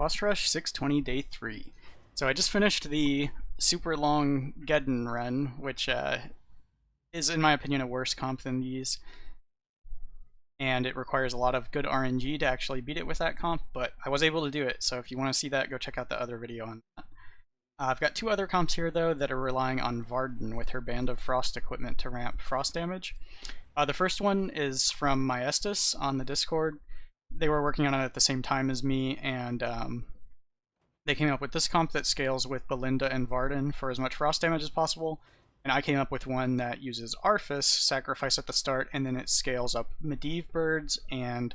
Boss Rush 620 Day 3. So I just finished the super long Geddon run, which is in my opinion a worse comp than these. And it requires a lot of good RNG to actually beat it with that comp, but I was able to do it, so if you want to see that, go check out the other video on that. I've got two other comps here though that are relying on Varden with her Band of Frost equipment to ramp frost damage. The first one is from Maiestus on the Discord. They were working on it at the same time as me, and they came up with this comp that scales with Balinda and Varden for as much frost damage as possible, and I came up with one that uses Arfus, sacrifice at the start, and then it scales up Medivh birds and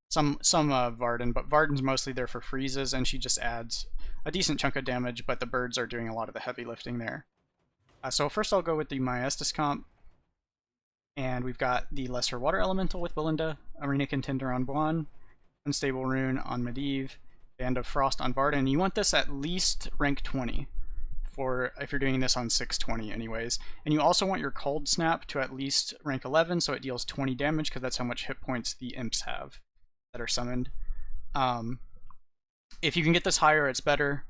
some Varden, but Varden's mostly there for freezes, and she just adds a decent chunk of damage, but the birds are doing a lot of the heavy lifting there. So first I'll go with the Maiestus comp, and we've got the Lesser Water Elemental with Balinda, Arena Contender on Bwon, Unstable Rune on Medivh, Band of Frost on Varden. You want this at least rank 20 for if you're doing this on 620 anyways. And you also want your Cold Snap to at least rank 11 so it deals 20 damage because that's how much hit points the imps have that are summoned. If you can get this higher, it's better.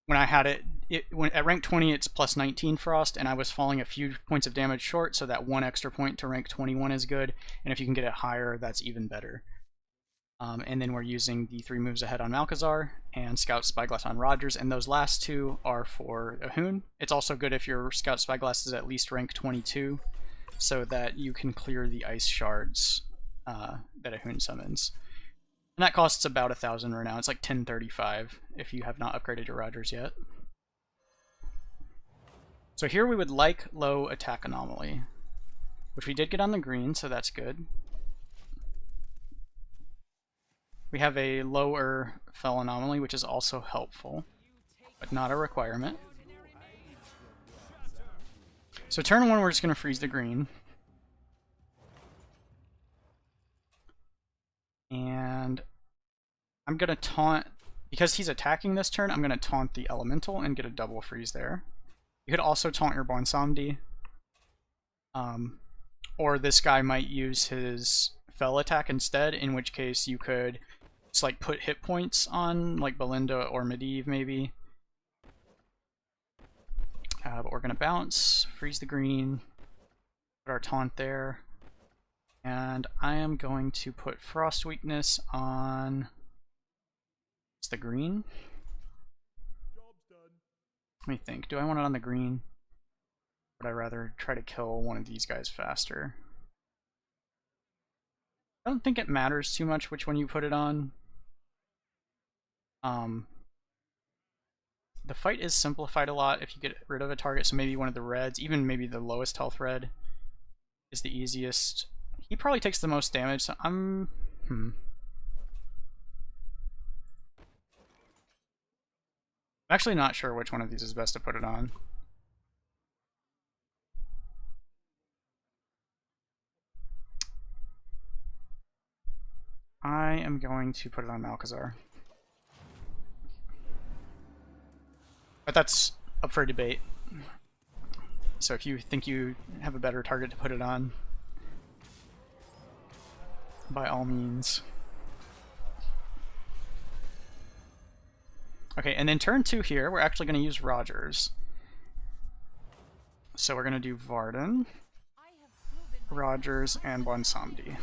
When I had it, at rank 20 it's plus 19 frost, and I was falling a few points of damage short, so that one extra point to rank 21 is good, and if you can get it higher, that's even better. And then we're using the 3 moves ahead on Malchezaar and Scout Spyglass on Rogers, and those last two are for Ahune. It's also good if your Scout Spyglass is at least rank 22, so that you can clear the ice shards that Ahune summons. And that costs about 1,000 right now. It's like 1035 if you have not upgraded your Rogers yet. So here we would like low attack anomaly, which we did get on the green, so that's good. We have a lower fell anomaly, which is also helpful, but not a requirement. So turn 1, we're just going to freeze the green. And I'm going to taunt, because he's attacking this turn, I'm going to taunt the elemental and get a double freeze there. You could also taunt your Bwonsamdi. Or this guy might use his fell attack instead, in which case you could just like put hit points on like Balinda or Medivh maybe. But we're going to bounce, freeze the green, put our taunt there. And I am going to put Frost Weakness on the green. Let me think. Do I want it on the green? Would I rather try to kill one of these guys faster? I don't think it matters too much which one you put it on. The fight is simplified a lot if you get rid of a target, so maybe one of the reds, even maybe the lowest health red, is the easiest. He probably takes the most damage, so I'm actually not sure which one of these is best to put it on. I am going to put it on Malchezaar. But that's up for debate. So if you think you have a better target to put it on, by all means. Okay, and then turn 2 here, we're actually going to use Rogers. So we're going to do Varden, Rogers, and Bwonsamdi.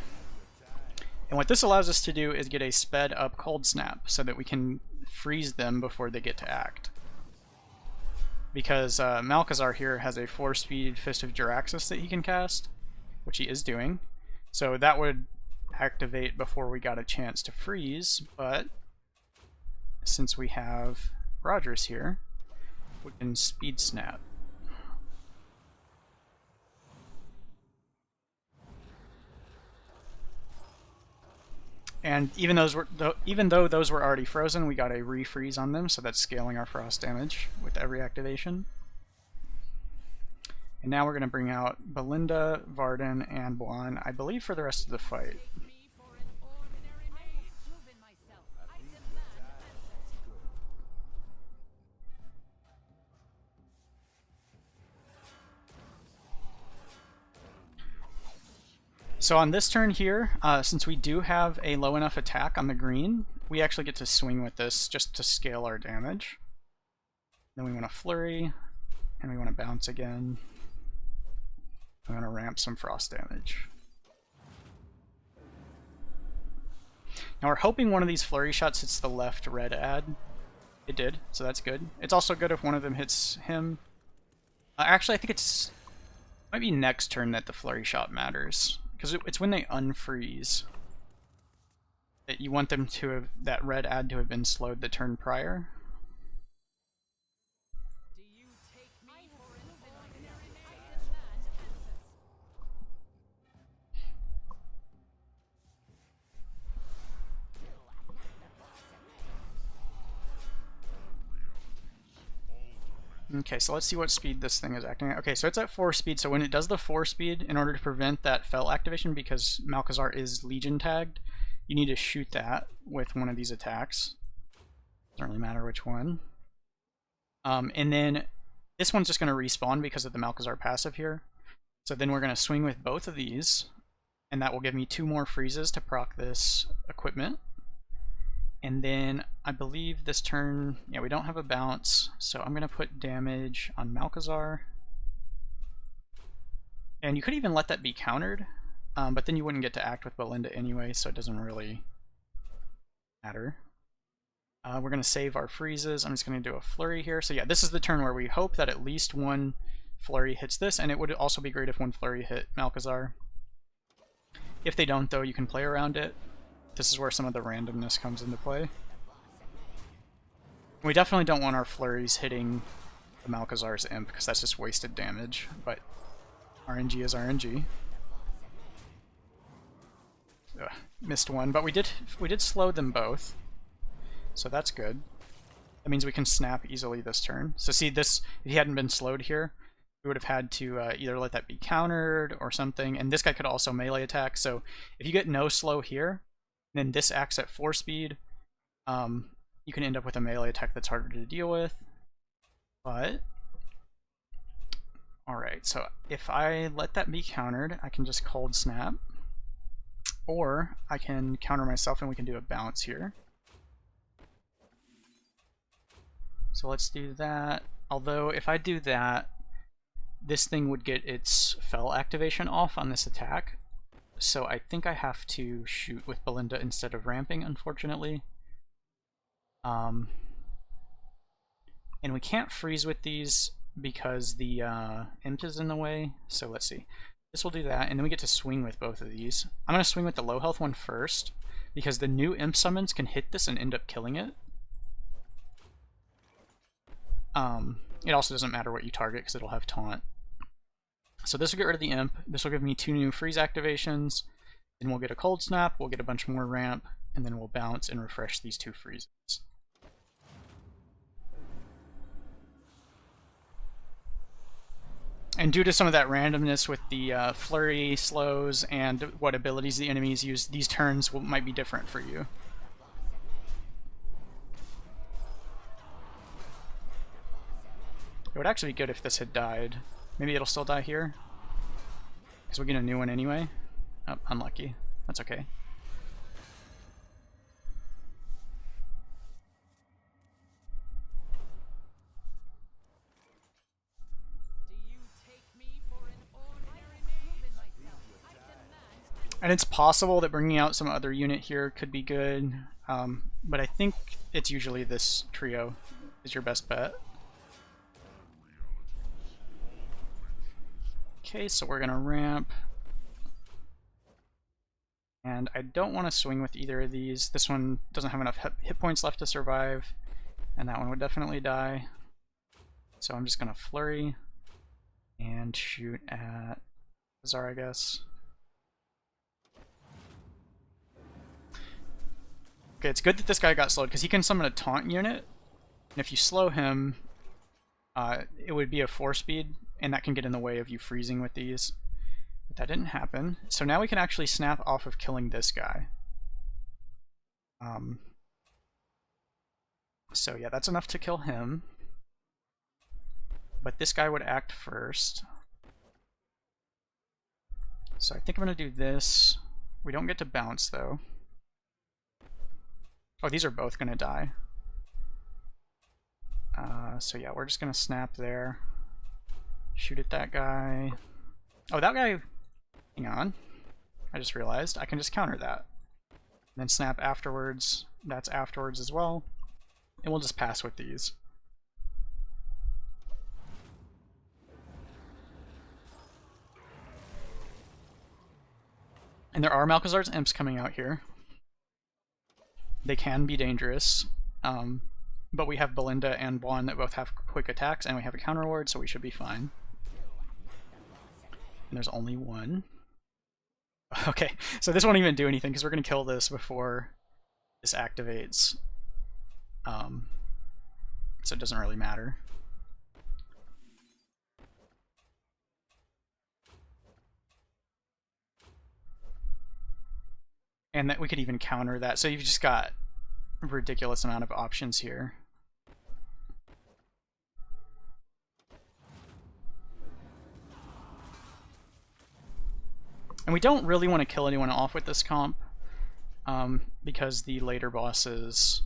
And what this allows us to do is get a sped up Cold Snap so that we can freeze them before they get to act. Because Malchezaar here has a 4-speed Fist of Jaraxxus that he can cast, which he is doing. So that would activate before we got a chance to freeze, but since we have Rogers here, we can Speed Snap. And even though those were already frozen, we got a refreeze on them, so that's scaling our frost damage with every activation. And now we're going to bring out Balinda, Varden, and Bwon, I believe, for the rest of the fight. So on this turn here, since we do have a low enough attack on the green, we actually get to swing with this just to scale our damage. Then we want to flurry, and we want to bounce again. We want to ramp some frost damage. Now we're hoping one of these flurry shots hits the left red ad. It did, so that's good. It's also good if one of them hits him. Actually, I think it's might be next turn that the flurry shot matters, because it's when they unfreeze that you want them to have, that red ad to have been slowed the turn prior. Okay, so let's see what speed this thing is acting at. Okay, so it's at 4 speed, so when it does the 4 speed, in order to prevent that fell activation, because Malchezaar is Legion tagged, you need to shoot that with one of these attacks. Doesn't really matter which one. And then this one's just going to respawn because of the Malchezaar passive here. So then we're going to swing with both of these, and that will give me 2 more freezes to proc this equipment. And then I believe this turn, yeah, we don't have a bounce, so I'm going to put damage on Malchezaar. And you could even let that be countered, but then you wouldn't get to act with Balinda anyway, so it doesn't really matter. We're going to save our freezes. I'm just going to do a flurry here. So yeah, this is the turn where we hope that at least one flurry hits this, and it would also be great if one flurry hit Malchezaar. If they don't, though, you can play around it. This is where some of the randomness comes into play. We definitely don't want our flurries hitting the Malchezaar's imp, because that's just wasted damage, but RNG is RNG. Ugh, missed one, but we did slow them both, so that's good. That means we can snap easily this turn. So see, this, if he hadn't been slowed here, we would have had to either let that be countered or something, and this guy could also melee attack, so if you get no slow here, then this acts at 4 speed, you can end up with a melee attack that's harder to deal with, but alright, so if I let that be countered, I can just cold snap, or I can counter myself and we can do a bounce here. So let's do that, although if I do that, this thing would get its fell activation off on this attack, so I think I have to shoot with Balinda instead of ramping, unfortunately. And we can't freeze with these because the imp is in the way, so let's see. This will do that, and then we get to swing with both of these. I'm going to swing with the low health one first, because the new imp summons can hit this and end up killing it. It also doesn't matter what you target because it'll have taunt. So this will get rid of the imp, this will give me 2 new freeze activations, then we'll get a cold snap, we'll get a bunch more ramp, and then we'll bounce and refresh these 2 freezes. And due to some of that randomness with the flurry slows and what abilities the enemies use, these turns might be different for you. It would actually be good if this had died. Maybe it'll still die here, because we'll get a new one anyway. Oh, unlucky. That's okay. And it's possible that bringing out some other unit here could be good, but I think it's usually this trio is your best bet. Okay, so we're gonna ramp. And I don't want to swing with either of these. This one doesn't have enough hit points left to survive, and that one would definitely die. So I'm just gonna flurry and shoot at Zar, I guess. Okay, it's good that this guy got slowed, because he can summon a taunt unit, and if you slow him, it would be a 4 speed, and that can get in the way of you freezing with these. But that didn't happen. So now we can actually snap off of killing this guy. So yeah, that's enough to kill him. But this guy would act first. So I think I'm going to do this. We don't get to bounce, though. Oh, these are both going to die. So yeah, we're just going to snap there. Shoot at that guy. Oh, that guy... Hang on. I just realized I can just counter that. And then snap afterwards. That's afterwards as well. And we'll just pass with these. And there are Malchezaar's imps coming out here. They can be dangerous. But we have Balinda and Bwon that both have quick attacks, and we have a counter ward, so we should be fine. And there's only one. Okay, so this won't even do anything, because we're going to kill this before this activates. So it doesn't really matter. And that we could even counter that, so you've just got a ridiculous amount of options here. And we don't really want to kill anyone off with this comp, because the later bosses...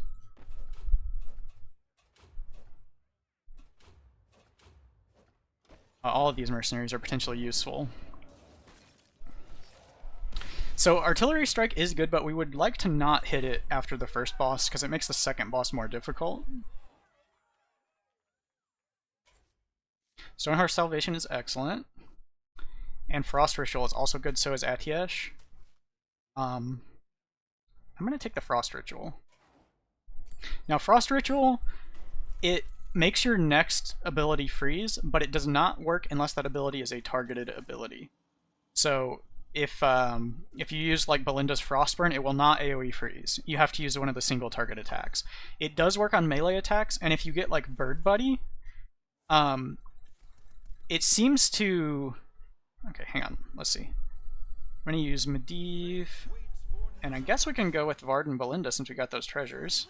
all of these mercenaries are potentially useful. So artillery strike is good, but we would like to not hit it after the first boss, because it makes the second boss more difficult. Stonehearth Salvation is excellent. And Frost Ritual is also good, so is Atiesh. I'm going to take the Frost Ritual. Now, Frost Ritual, it makes your next ability freeze, but it does not work unless that ability is a targeted ability. So, if you use like Balinda's Frostburn, it will not AoE freeze. You have to use one of the single target attacks. It does work on melee attacks, and if you get like Bird Buddy, it seems to... Okay, hang on. Let's see. I'm going to use Medivh, and I guess we can go with Varden Balinda since we got those treasures.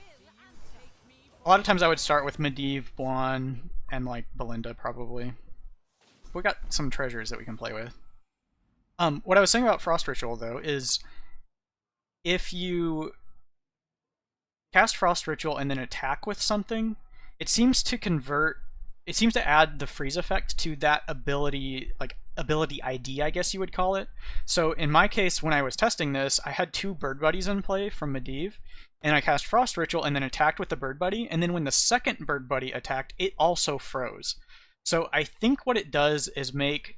A lot of times I would start with Medivh, Bwon, and like Balinda probably. We got some treasures that we can play with. What I was saying about Frost Ritual though is if you cast Frost Ritual and then attack with something, it seems to add the freeze effect to that ability, like ability ID, I guess you would call it. So in my case, when I was testing this, I had 2 Bird Buddies in play from Medivh, and I cast Frost Ritual and then attacked with the Bird Buddy, and then when the second Bird Buddy attacked, it also froze. So I think what it does is make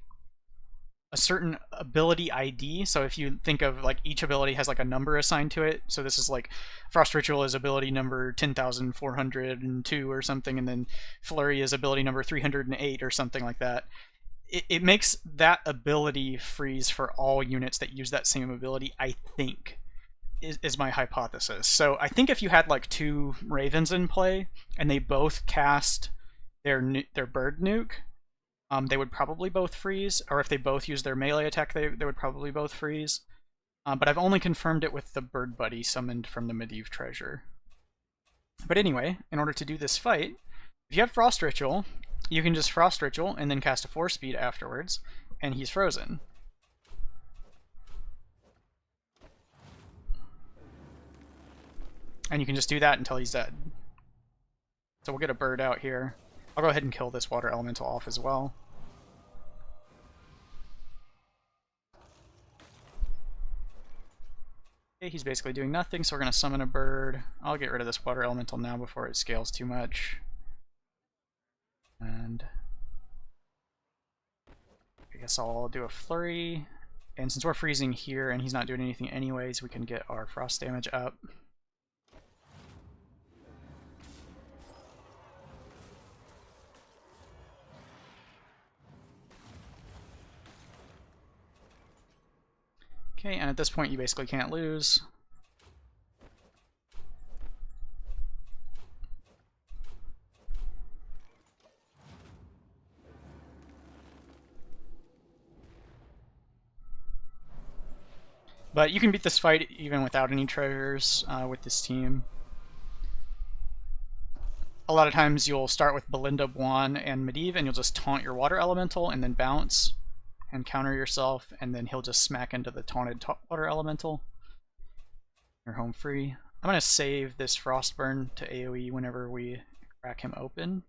a certain ability ID. So if you think of like each ability has like a number assigned to it, so this is like Frost Ritual is ability number 10,402 or something, and then Flurry is ability number 308 or something like that. It makes that ability freeze for all units that use that same ability, I think, is my hypothesis. So I think if you had like 2 Ravens in play and they both cast their bird nuke, they would probably both freeze, or if they both use their melee attack, they would probably both freeze. But I've only confirmed it with the Bird Buddy summoned from the Medivh treasure. But anyway, in order to do this fight, if you have Frost Ritual, you can just Frost Ritual and then cast a 4-speed afterwards, and he's frozen. And you can just do that until he's dead. So we'll get a bird out here. I'll go ahead and kill this water elemental off as well. Okay, he's basically doing nothing, so we're going to summon a bird. I'll get rid of this water elemental now before it scales too much. And I guess I'll do a flurry. And since we're freezing here and he's not doing anything anyways, we can get our frost damage up. Okay, and at this point you basically can't lose. But you can beat this fight even without any treasures with this team. A lot of times you'll start with Balinda, Bwon, and Medivh, and you'll just taunt your water elemental and then bounce and counter yourself, and then he'll just smack into the taunted water elemental. You're home free. I'm going to save this Frostburn to AoE whenever we crack him open.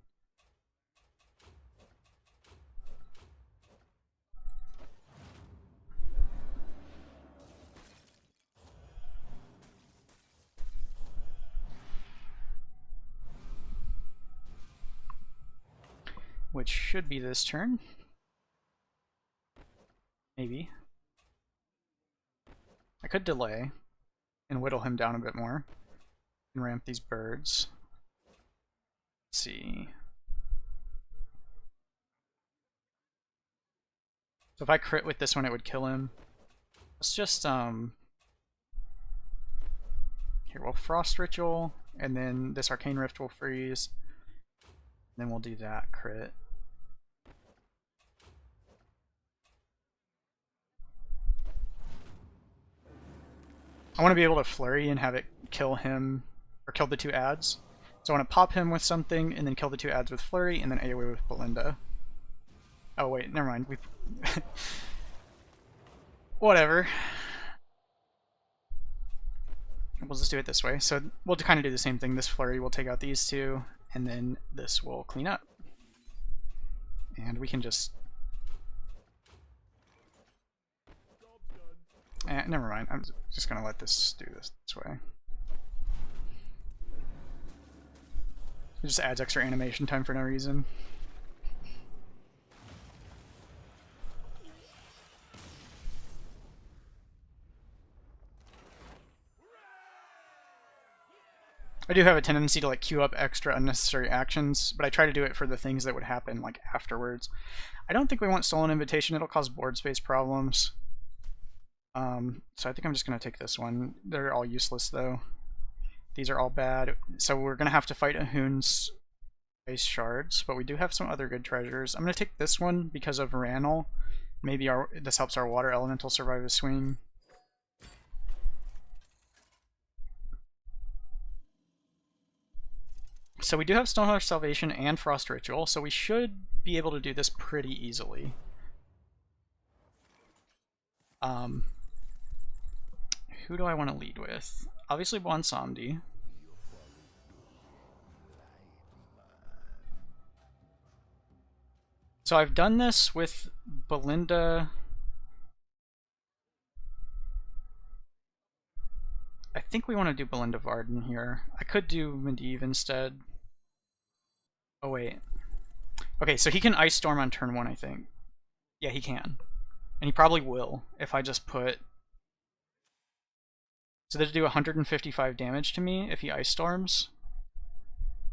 Which should be this turn. Maybe. I could delay and whittle him down a bit more and ramp these birds. Let's see. So if I crit with this one, it would kill him. Let's just, here, we'll Frost Ritual, and then this Arcane Rift will freeze. Then we'll do that crit. I want to be able to flurry and have it kill him, or kill the two ads. So I want to pop him with something, and then kill the two ads with flurry, and then AoE with Balinda. Oh wait, never mind. We whatever. We'll just do it this way. So we'll kind of do the same thing. This flurry will take out these two, and then this will clean up. And we can just... never mind. I'm just going to let this do this way. It just adds extra animation time for no reason. I do have a tendency to like queue up extra unnecessary actions, but I try to do it for the things that would happen like afterwards. I don't think we want Stolen Invitation. It'll cause board space problems. So I think I'm just going to take this one. They're all useless though. These are all bad. So we're going to have to fight Ahune's ice shards, but we do have some other good treasures. I'm going to take this one because of Ranel. Maybe this helps our water elemental survive a swing. So we do have Stonehearth Salvation and Frost Ritual, so we should be able to do this pretty easily. Who do I want to lead with? Obviously Bwonsamdi. So I've done this with Balinda. I think we want to do Balinda Varden here. I could do Medivh instead. Oh wait. Okay, so he can Ice Storm on turn 1, I think. Yeah, he can. And he probably will if I just put... So that'd do 155 damage to me if he Ice Storms.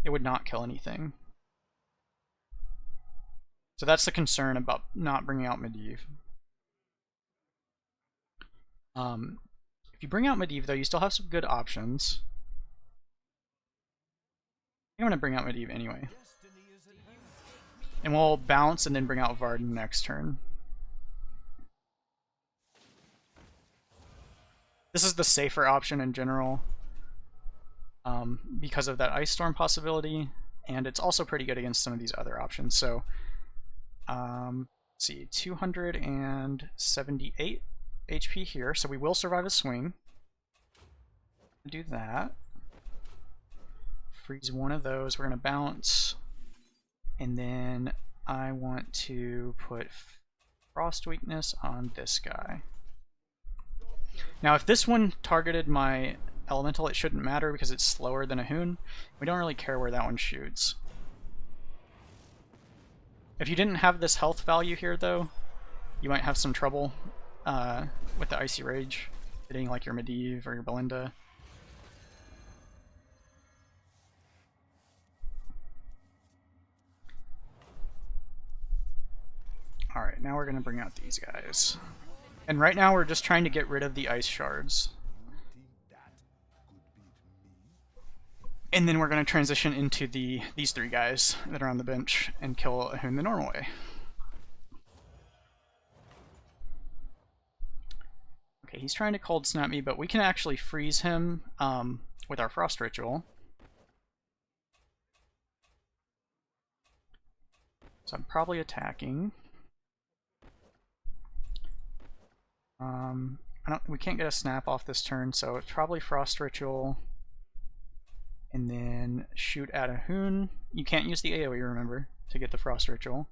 It would not kill anything. So that's the concern about not bringing out Medivh. If you bring out Medivh, though, you still have some good options. I'm going to bring out Medivh anyway. And we'll bounce and then bring out Varden next turn. This is the safer option in general because of that Ice Storm possibility, and it's also pretty good against some of these other options. So, let's see, 278 HP here, so we will survive a swing. Do that. Freeze one of those. We're going to bounce. And then I want to put Frost Weakness on this guy. Now, if this one targeted my elemental, it shouldn't matter because it's slower than Ahune. We don't really care where that one shoots. If you didn't have this health value here, though, you might have some trouble with the Icy Rage hitting like your Medivh or your Balinda. Alright, now we're going to bring out these guys. And right now we're just trying to get rid of the ice shards. And then we're going to transition into these three guys that are on the bench and kill Ahune the normal way. Okay, he's trying to cold snap me, but we can actually freeze him with our Frost Ritual. So I'm probably attacking. We can't get a snap off this turn, so it's probably Frost Ritual. and then shoot at Ahune. You can't use the AoE, remember, to get the Frost Ritual.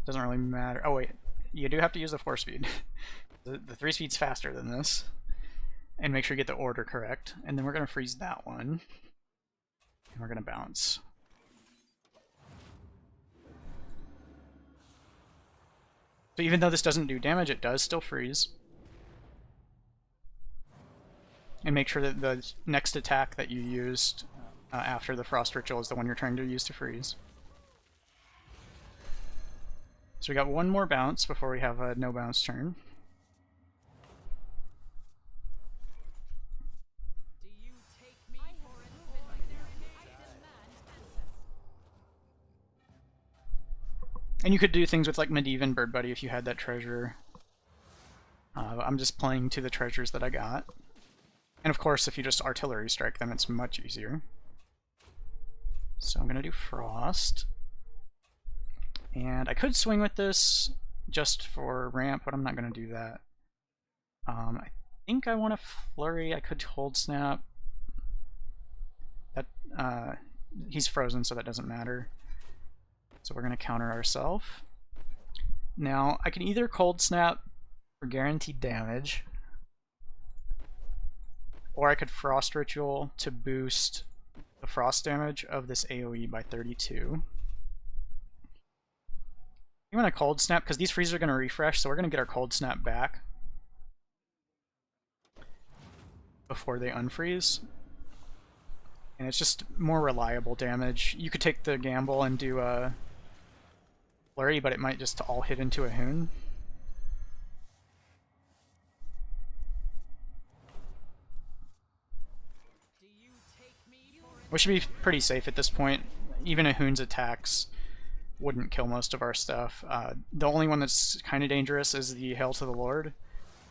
Doesn't really matter. Oh wait, you do have to use the 4-speed. the 3-speed's faster than this. And make sure you get the order correct. And then we're going to freeze that one. And we're going to bounce. So even though this doesn't do damage, it does still freeze. And make sure that the next attack that you used after the Frost Ritual is the one you're trying to use to freeze. So we got one more bounce before we have a no bounce turn. And you could do things with like Medivh and Bird Buddy if you had that treasure. I'm just playing to the treasures that I got. And of course, if you just artillery strike them, it's much easier. So I'm going to do Frost. And I could swing with this just for ramp, but I'm not going to do that. I think I want to Flurry. I could Hold Snap. That he's frozen, so that doesn't matter. So we're going to counter ourselves. Now, I can either Cold Snap for guaranteed damage, or I could Frost Ritual to boost the frost damage of this AoE by 32. I'm going to Cold Snap, because these freezes are going to refresh, so we're going to get our Cold Snap back before they unfreeze. And it's just more reliable damage. You could take the gamble and do a Flurry, but it might just all hit into Ahune. We should be pretty safe at this point. Even Ahune's attacks wouldn't kill most of our stuff. The only one that's kind of dangerous is the Hail to the Lord.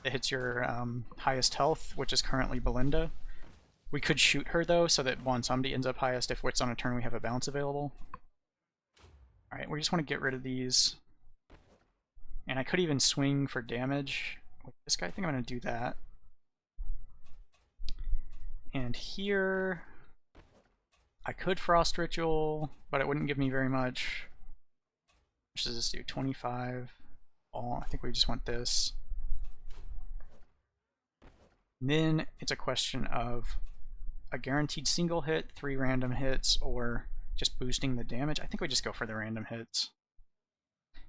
It hits your highest health, which is currently Balinda. We could shoot her though, so that Bwonsamdi ends up highest if Wits on a turn we have a bounce available. Alright, we just want to get rid of these. And I could even swing for damage with this guy. I think I'm going to do that. And here I could Frost Ritual, but it wouldn't give me very much. What does this do? 25. Oh, I think we just want this. And then it's a question of a guaranteed single hit, 3 random hits, or just boosting the damage. I think we just go for the random hits.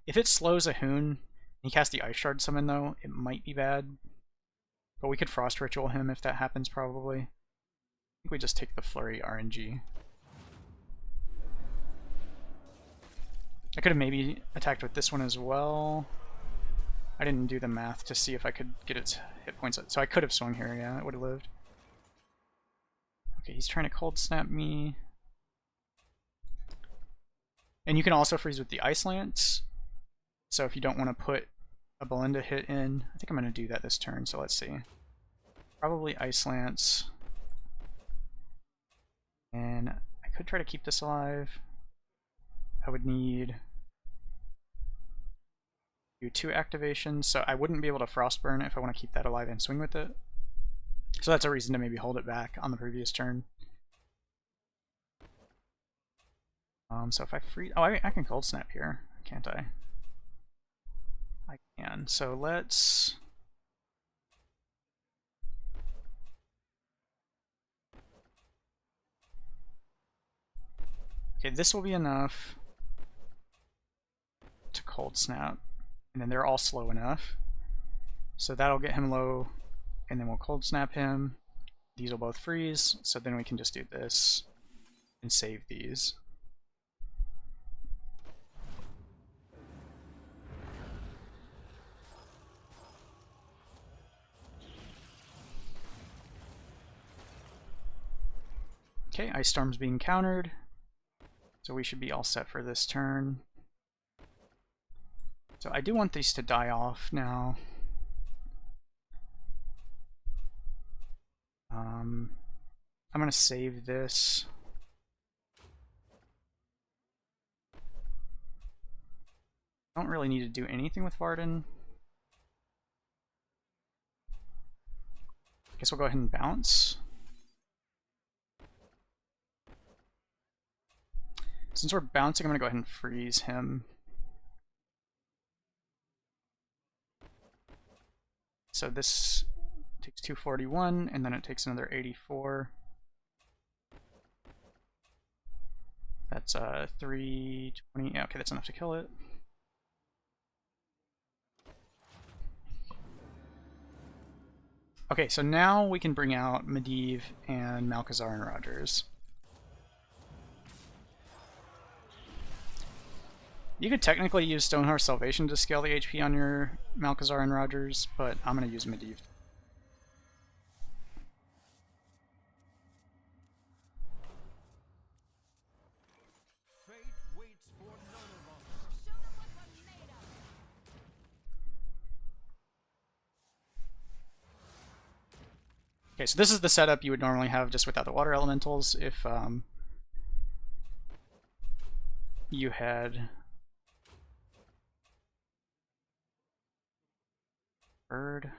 If it slows Ahune, and he casts the Ice Shard summon though, it might be bad. But we could Frost Ritual him if that happens probably. I think we just take the Flurry RNG. I could have maybe attacked with this one as well. I didn't do the math to see if I could get its hit points. So I could have swung here, yeah, it would have lived. Okay, he's trying to Cold Snap me. And you can also freeze with the Ice Lance. So if you don't want to put a Balinda hit in, I think I'm going to do that this turn, so let's see. Probably Ice Lance. And I could try to keep this alive. I would need do 2 activations, so I wouldn't be able to Frostburn if I want to keep that alive and swing with it. So that's a reason to maybe hold it back on the previous turn. So if I freeze... Oh, I can Cold Snap here, can't I? I can. So let's... Okay, this will be enough to Cold Snap. And then they're all slow enough. So that'll get him low, and then we'll Cold Snap him. These will both freeze, so then we can just do this and save these. Okay, Ice Storm's being countered, so we should be all set for this turn. So I do want these to die off now. I'm going to save this. I don't really need to do anything with Varden. I guess we'll go ahead and bounce. Since we're bouncing, I'm going to go ahead and freeze him. So this takes 241, and then it takes another 84. That's 320. Yeah, okay, that's enough to kill it. Okay, so now we can bring out Medivh and Malchezaar and Rogers. You could technically use Stonehearth Salvation to scale the HP on your Malchezaar and Rogers, but I'm going to use Medivh. Okay, so this is the setup you would normally have just without the water elementals if you had bird. I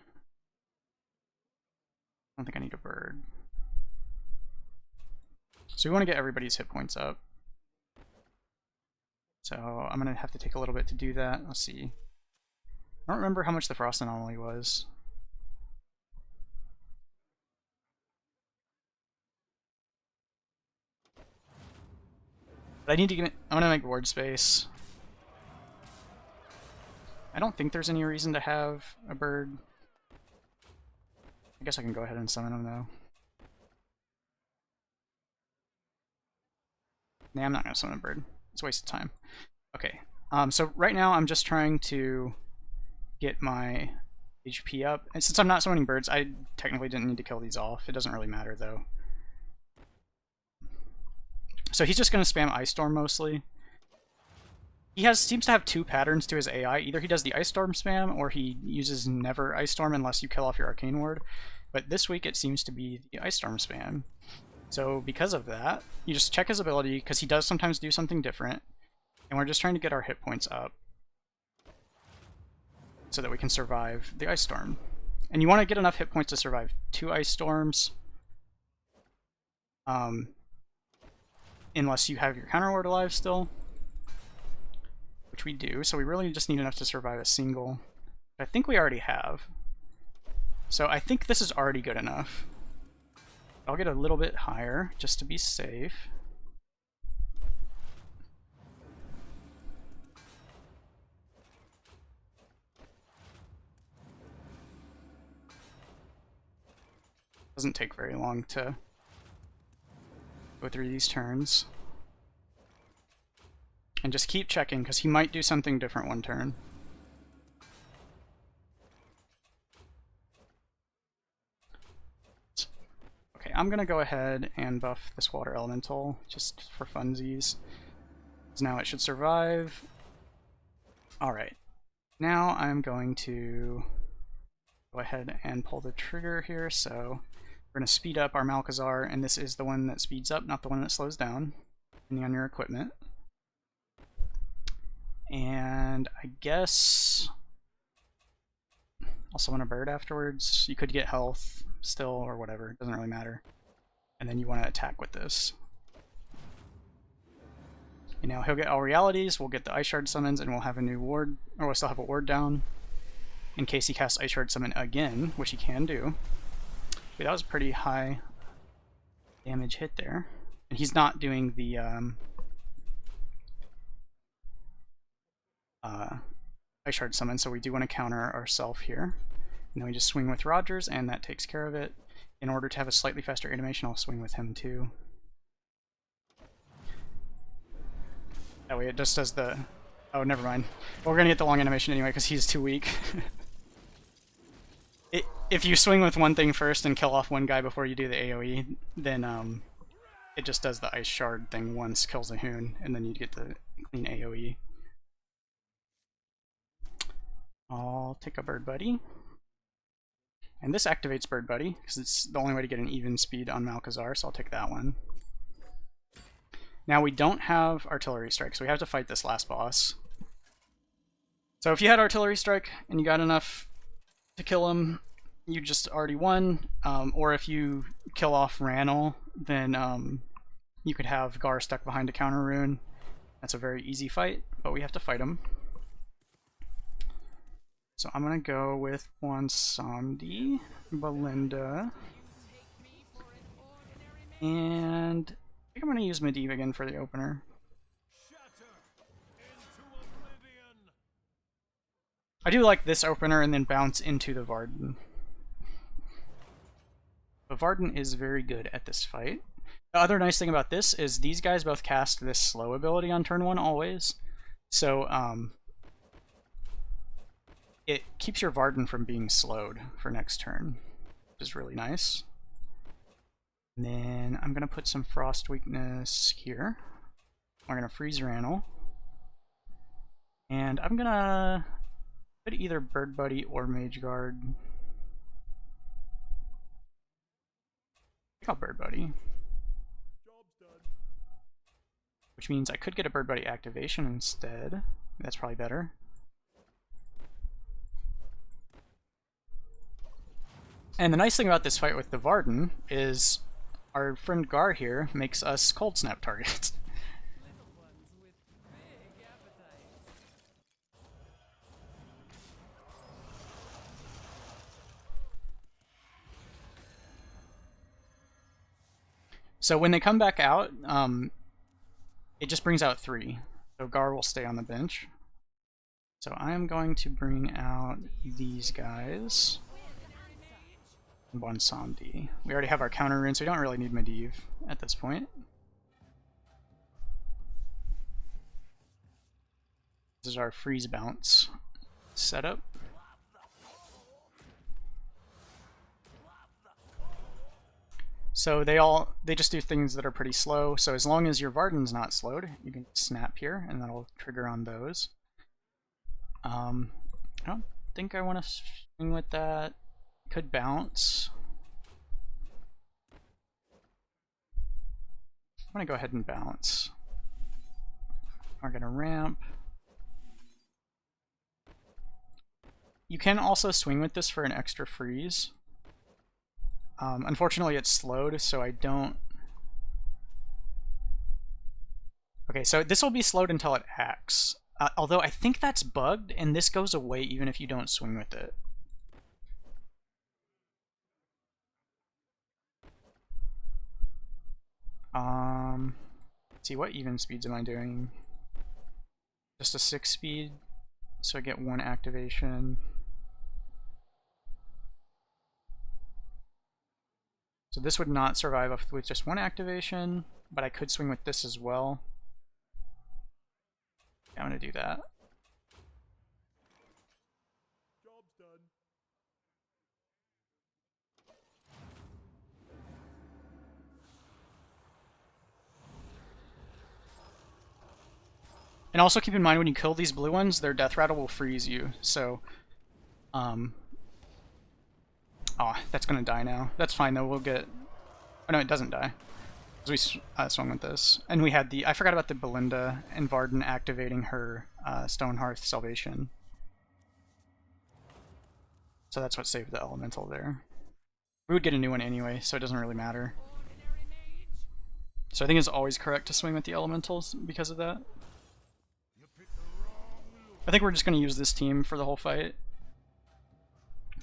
don't think I need a bird. So we want to get everybody's hit points up. So I'm going to have to take a little bit to do that. Let's see. I don't remember how much the frost anomaly was. But I need to get. I'm gonna make ward space. I don't think there's any reason to have a bird. I guess I can go ahead and summon him though. Nah, I'm not gonna summon a bird. It's a waste of time. Okay. So right now I'm just trying to get my HP up. And since I'm not summoning birds, I technically didn't need to kill these off. It doesn't really matter though. So he's just going to spam Ice Storm mostly. He seems to have two patterns to his AI. Either he does the Ice Storm spam, or he uses never Ice Storm unless you kill off your Arcane Ward. But this week it seems to be the Ice Storm spam. So because of that, you just check his ability, because he does sometimes do something different. And we're just trying to get our hit points up so that we can survive the Ice Storm. And you want to get enough hit points to survive 2 Ice Storms. Unless you have your counter ward alive still, which we do, so we really just need enough to survive a single. I think we already have. So I think this is already good enough. I'll get a little bit higher just to be safe. Doesn't take very long to go through these turns. And just keep checking, because he might do something different one turn. Okay, I'm gonna go ahead and buff this water elemental, just for funsies. So now it should survive. Alright, now I'm going to go ahead and pull the trigger here, so we're going to speed up our Malchezaar, and this is the one that speeds up, not the one that slows down, depending on your equipment. And I guess I'll summon a bird afterwards. You could get health still, or whatever, it doesn't really matter. And then you want to attack with this. You know, he'll get all realities, we'll get the Ice Shard summons, and we'll have a new ward, or we'll still have a ward down, in case he casts Ice Shard summon again, which he can do. Wait, that was a pretty high damage hit there. And he's not doing the Ice Shard summon, so we do want to counter ourselves here. And then we just swing with Rogers, and that takes care of it. In order to have a slightly faster animation, I'll swing with him too. That way it just does the... Oh, never mind. Well, we're going to get the long animation anyway, because he's too weak. If you swing with one thing first and kill off one guy before you do the AoE, then it just does the Ice Shard thing once, kills Ahune, and then you get the clean AoE. I'll take a Bird Buddy. And this activates Bird Buddy, because it's the only way to get an even speed on Malchezaar, so I'll take that one. Now we don't have Artillery Strike, so we have to fight this last boss. So if you had Artillery Strike and you got enough to kill him, you just already won. Or if you kill off Ranel, then you could have Garr stuck behind a counter rune, That's a very easy fight, but we have to fight him. So I'm gonna go with Bwonsamdi, Balinda, and I think I'm gonna use Medivh again for the opener. I do like this opener and then bounce into the Varden. The Varden is very good at this fight. The other nice thing about this is these guys both cast this slow ability on turn 1 always. So, it keeps your Varden from being slowed for next turn, which is really nice. And then I'm going to put some Frost Weakness here. We're going to freeze Ranel. And I'm going to put either Bird Buddy or Mage Guard. I think I'll Bird Buddy. Which means I could get a Bird Buddy activation instead. That's probably better. And the nice thing about this fight with the Varden is our friend Garr here makes us Cold Snap targets. So when they come back out, it just brings out 3. So Garr will stay on the bench. So I am going to bring out these guys. Bwonsamdi. We already have our counter rune, so we don't really need Medivh at this point. This is our freeze bounce setup. So they just do things that are pretty slow. So as long as your Varden's not slowed, you can snap here, and that'll trigger on those. I don't think I want to swing with that. Could bounce. I'm gonna go ahead and bounce. We're gonna ramp. You can also swing with this for an extra freeze. Unfortunately, it's slowed, so I don't... Okay, so this will be slowed until it acts. Although I think that's bugged, and this goes away even if you don't swing with it. Let's see, what even speeds am I doing? Just a 6 speed, so I get 1 activation. So this would not survive with just 1 activation, but I could swing with this as well. Yeah, I'm gonna do that. Job's done. And also keep in mind when you kill these blue ones, their death rattle will freeze you. So, oh, that's gonna die now. That's fine though. We'll get. Oh no, it doesn't die. Because we swung with this, and we had the. I forgot about the Balinda and Varden activating her Stonehearth Salvation. So that's what saved the elemental there. We would get a new one anyway, so it doesn't really matter. So I think it's always correct to swing with the elementals because of that. I think we're just going to use this team for the whole fight.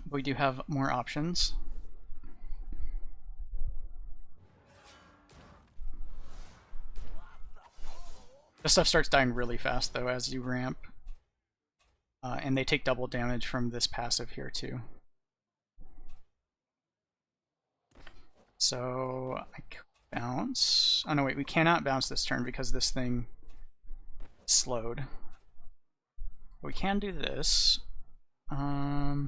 But we do have more options. This stuff starts dying really fast though as you ramp. And they take double damage from this passive here too. So I could bounce. Oh no, wait, we cannot bounce this turn because this thing slowed. We can do this. I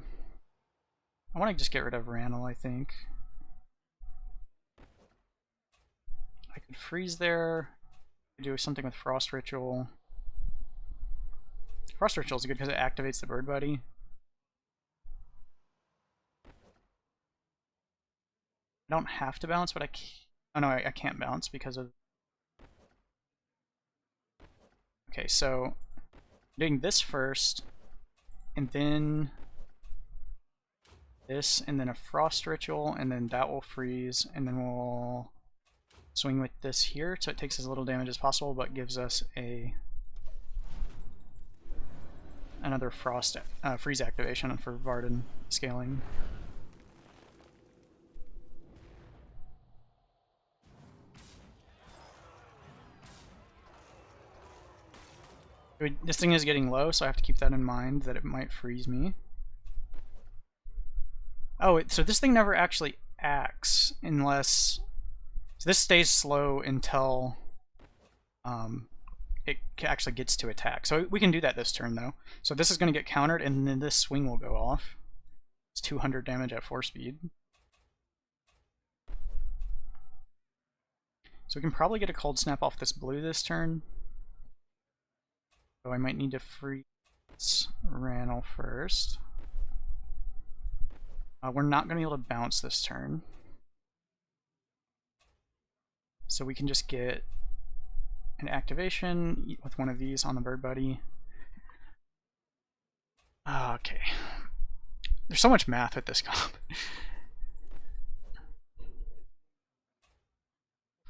want to just get rid of Ranel, I think. I could freeze there. Do something with Frost Ritual. Frost Ritual is good because it activates the Bird Buddy. I don't have to bounce, but I can't. Oh no, I can't bounce because of... Okay, so doing this first, and then this, and then a Frost Ritual, and then that will freeze, and then we'll swing with this here, so it takes as little damage as possible, but gives us another freeze activation for Varden scaling. This thing is getting low, so I have to keep that in mind, that it might freeze me. Oh, so this thing never actually acts unless... So this stays slow until it actually gets to attack. So we can do that this turn, though. So this is going to get countered, and then this swing will go off. It's 200 damage at 4 speed. So we can probably get a Cold Snap off this blue this turn. So I might need to freeze Ranel first. We're not going to be able to bounce this turn. So we can just get an activation with one of these on the Bird Buddy. Okay. There's so much math with this comp.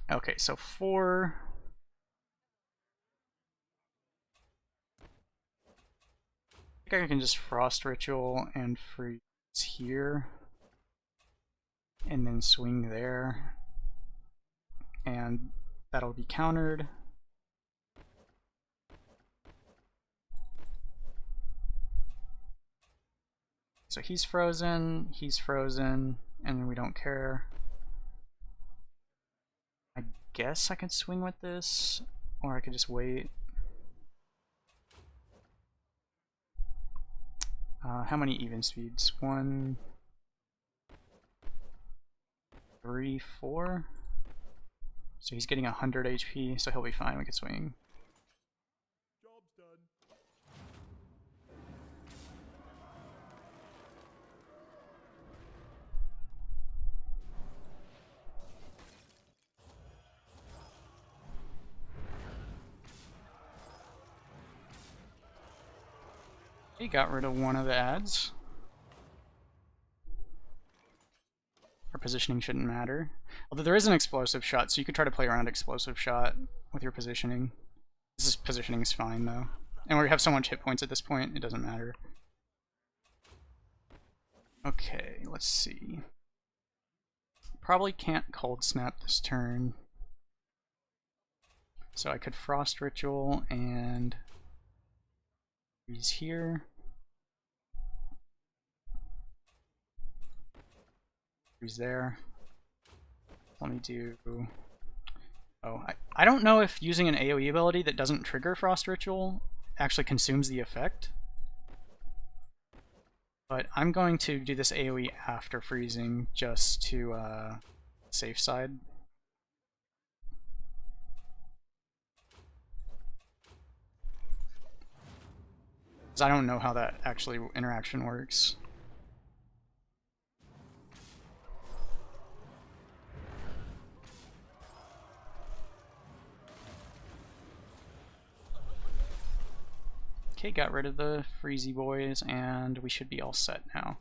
Okay, so 4... I think I can just Frost Ritual and freeze here. And then swing there. And that'll be countered. So he's frozen, and we don't care. I guess I can swing with this, or I could just wait. How many even speeds? 1, 3, 4. So he's getting 100 HP, so he'll be fine. We can swing. Job's done. He got rid of one of the ads. Our positioning shouldn't matter. Although there is an explosive shot, so you could try to play around explosive shot with your positioning. This positioning is fine though. And we have so much hit points at this point, it doesn't matter. Okay, let's see. Probably can't Cold Snap this turn. So I could Frost Ritual and freeze here. Freeze there. Let me do... Oh, I don't know if using an AoE ability that doesn't trigger Frost Ritual actually consumes the effect. But I'm going to do this AoE after freezing just to safe side. Because I don't know how that actually interaction works. Okay, got rid of the Freezy boys, and we should be all set now.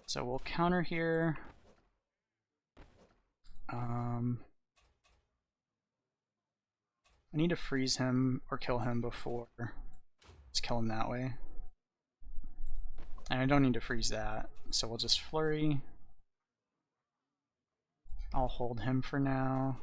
So we'll counter here. I need to freeze him or kill him before. Let's kill him that way. And I don't need to freeze that, so we'll just flurry. I'll hold him for now.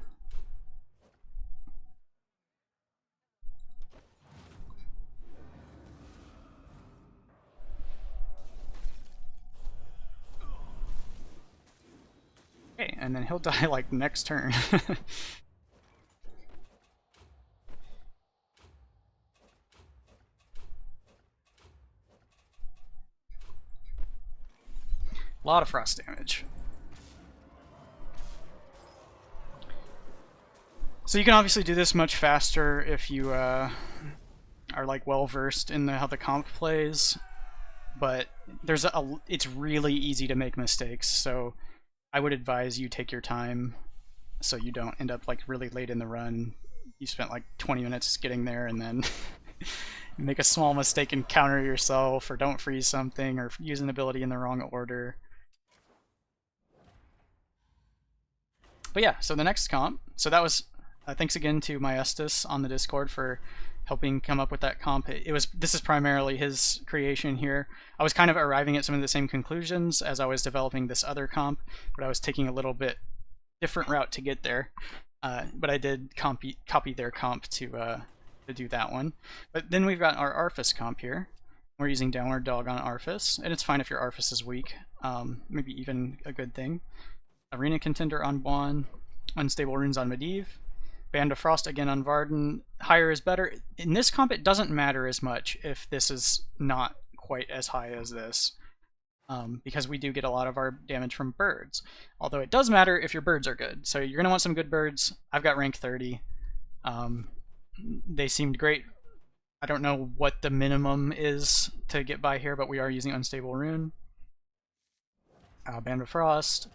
Okay, and then he'll die like next turn. A lot of frost damage. So you can obviously do this much faster if you are like well versed in how the comp plays, but it's really easy to make mistakes. So I would advise you take your time so you don't end up like really late in the run. You spent like 20 minutes getting there and then make a small mistake and counter yourself, or don't freeze something, or use an ability in the wrong order. But yeah, so the next comp. So that was thanks again to Maiestus on the Discord for helping come up with that comp. This is primarily his creation here. I was kind of arriving at some of the same conclusions as I was developing this other comp, but I was taking a little bit different route to get there. But I did copy their comp to do that one. But then we've got our Arfus comp here. We're using Downward Dog on Arfus, and it's fine if your Arfus is weak. Maybe even a good thing. Arena Contender on Bwon, Unstable Runes on Medivh, Band of Frost again on Varden. Higher is better. In this comp, it doesn't matter as much if this is not quite as high as this, because we do get a lot of our damage from birds. Although it does matter if your birds are good. So you're going to want some good birds. I've got rank 30. They seemed great. I don't know what the minimum is to get by here, but we are using Unstable Rune. Band of Frost.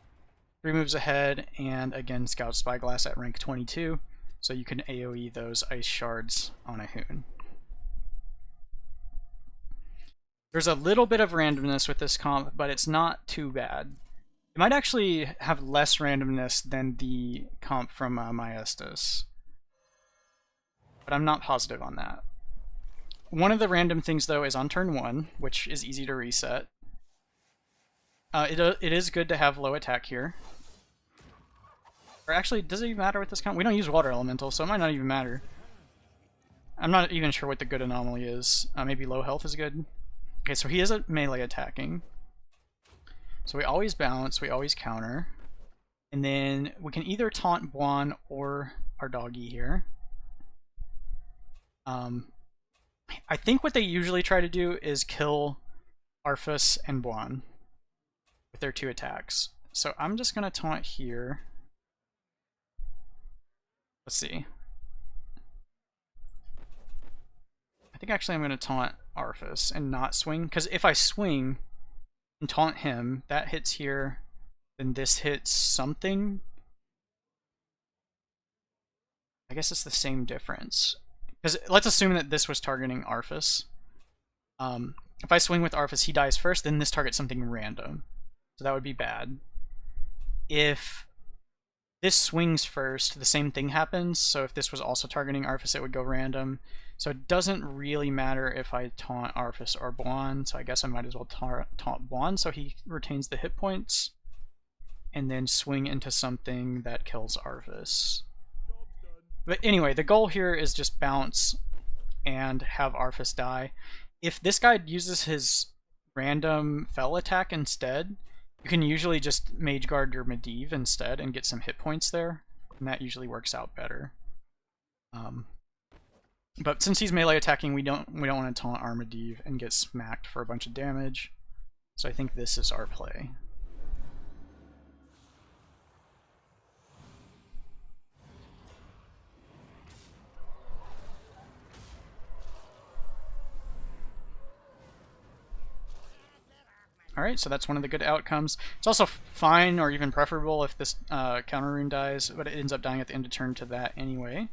3 moves ahead, and again, Scout Spyglass at rank 22. So you can AoE those ice shards on Ahune. There's a little bit of randomness with this comp, but it's not too bad. It might actually have less randomness than the comp from Maiestus, but I'm not positive on that. One of the random things, though, is on turn 1, which is easy to reset. It is good to have low attack here. Or actually, does it even matter with this comp? We don't use Water Elemental, so it might not even matter. I'm not even sure what the good anomaly is. Maybe low health is good. Okay, so he is a melee attacking. So we always bounce, we always counter. And then we can either taunt Bwon or our doggy here. I think what they usually try to do is kill Arfus and Bwon with their 2 attacks. So I'm just going to taunt here. Let's see. I think actually I'm going to taunt Arfus and not swing, because if I swing and taunt him, that hits here, then this hits something. I guess it's the same difference. Because let's assume that this was targeting Arfus. If I swing with Arfus, he dies first, then this targets something random. So that would be bad. If this swings first, the same thing happens. So if this was also targeting Arfus, it would go random. So it doesn't really matter if I taunt Arfus or Bwon, so I guess I might as well taunt Bwon so he retains the hit points, and then swing into something that kills Arfus. But anyway, the goal here is just bounce and have Arfus die. If this guy uses his random fell attack instead, you can usually just Mage Guard your Medivh instead and get some hit points there, and that usually works out better. But since he's melee attacking, we don't want to taunt our Medivh and get smacked for a bunch of damage. So I think this is our play. Alright, so that's one of the good outcomes. It's also fine or even preferable if this counter rune dies, but it ends up dying at the end of turn to that anyway.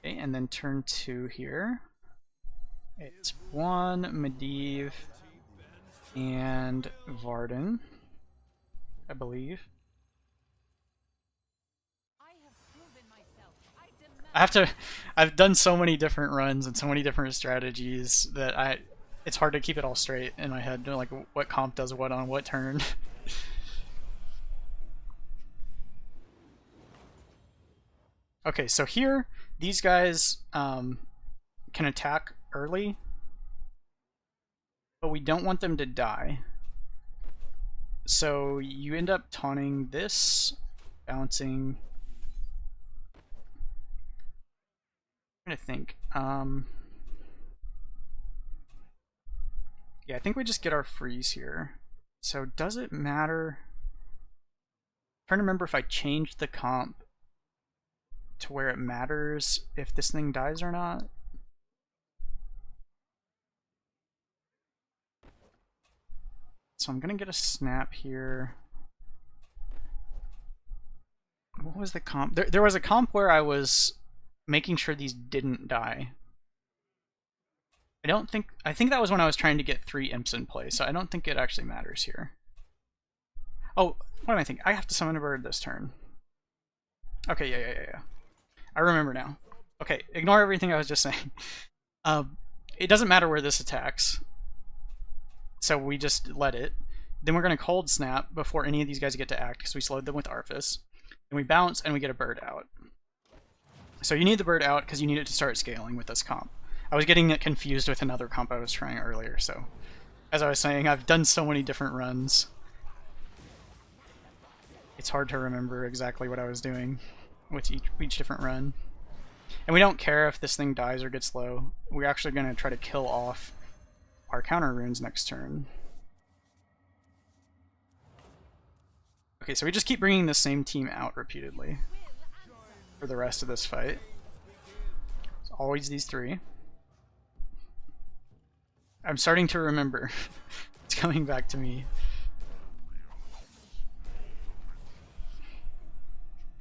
Okay, and then turn 2 here. It's Bwon, Medivh, and Varden, I believe. I've done so many different runs and so many different strategies that it's hard to keep it all straight in my head, like what comp does what on what turn. Okay, so here, these guys can attack early, but we don't want them to die. So you end up taunting this, bouncing. I'm trying to think. Yeah, I think we just get our freeze here. So does it matter? I'm trying to remember if I changed the comp to where it matters if this thing dies or not. So I'm gonna get a snap here. What was the comp? There was a comp where I was making sure these didn't die. I think that was when I was trying to get 3 imps in play, so I don't think it actually matters here. Oh, what am I thinking? I have to summon a bird this turn. Okay, yeah. I remember now. Okay, ignore everything I was just saying. It doesn't matter where this attacks, so we just let it. Then we're going to cold snap before any of these guys get to act, because we slowed them with Arfus. And we bounce, and we get a bird out. So you need the bird out, because you need it to start scaling with this comp. I was getting it confused with another comp I was trying earlier, so... As I was saying, I've done so many different runs. It's hard to remember exactly what I was doing with each different run. And we don't care if this thing dies or gets low. We're actually going to try to kill off our counter runes next turn. Okay, so we just keep bringing the same team out repeatedly for the rest of this fight. It's always these three. I'm starting to remember. It's coming back to me.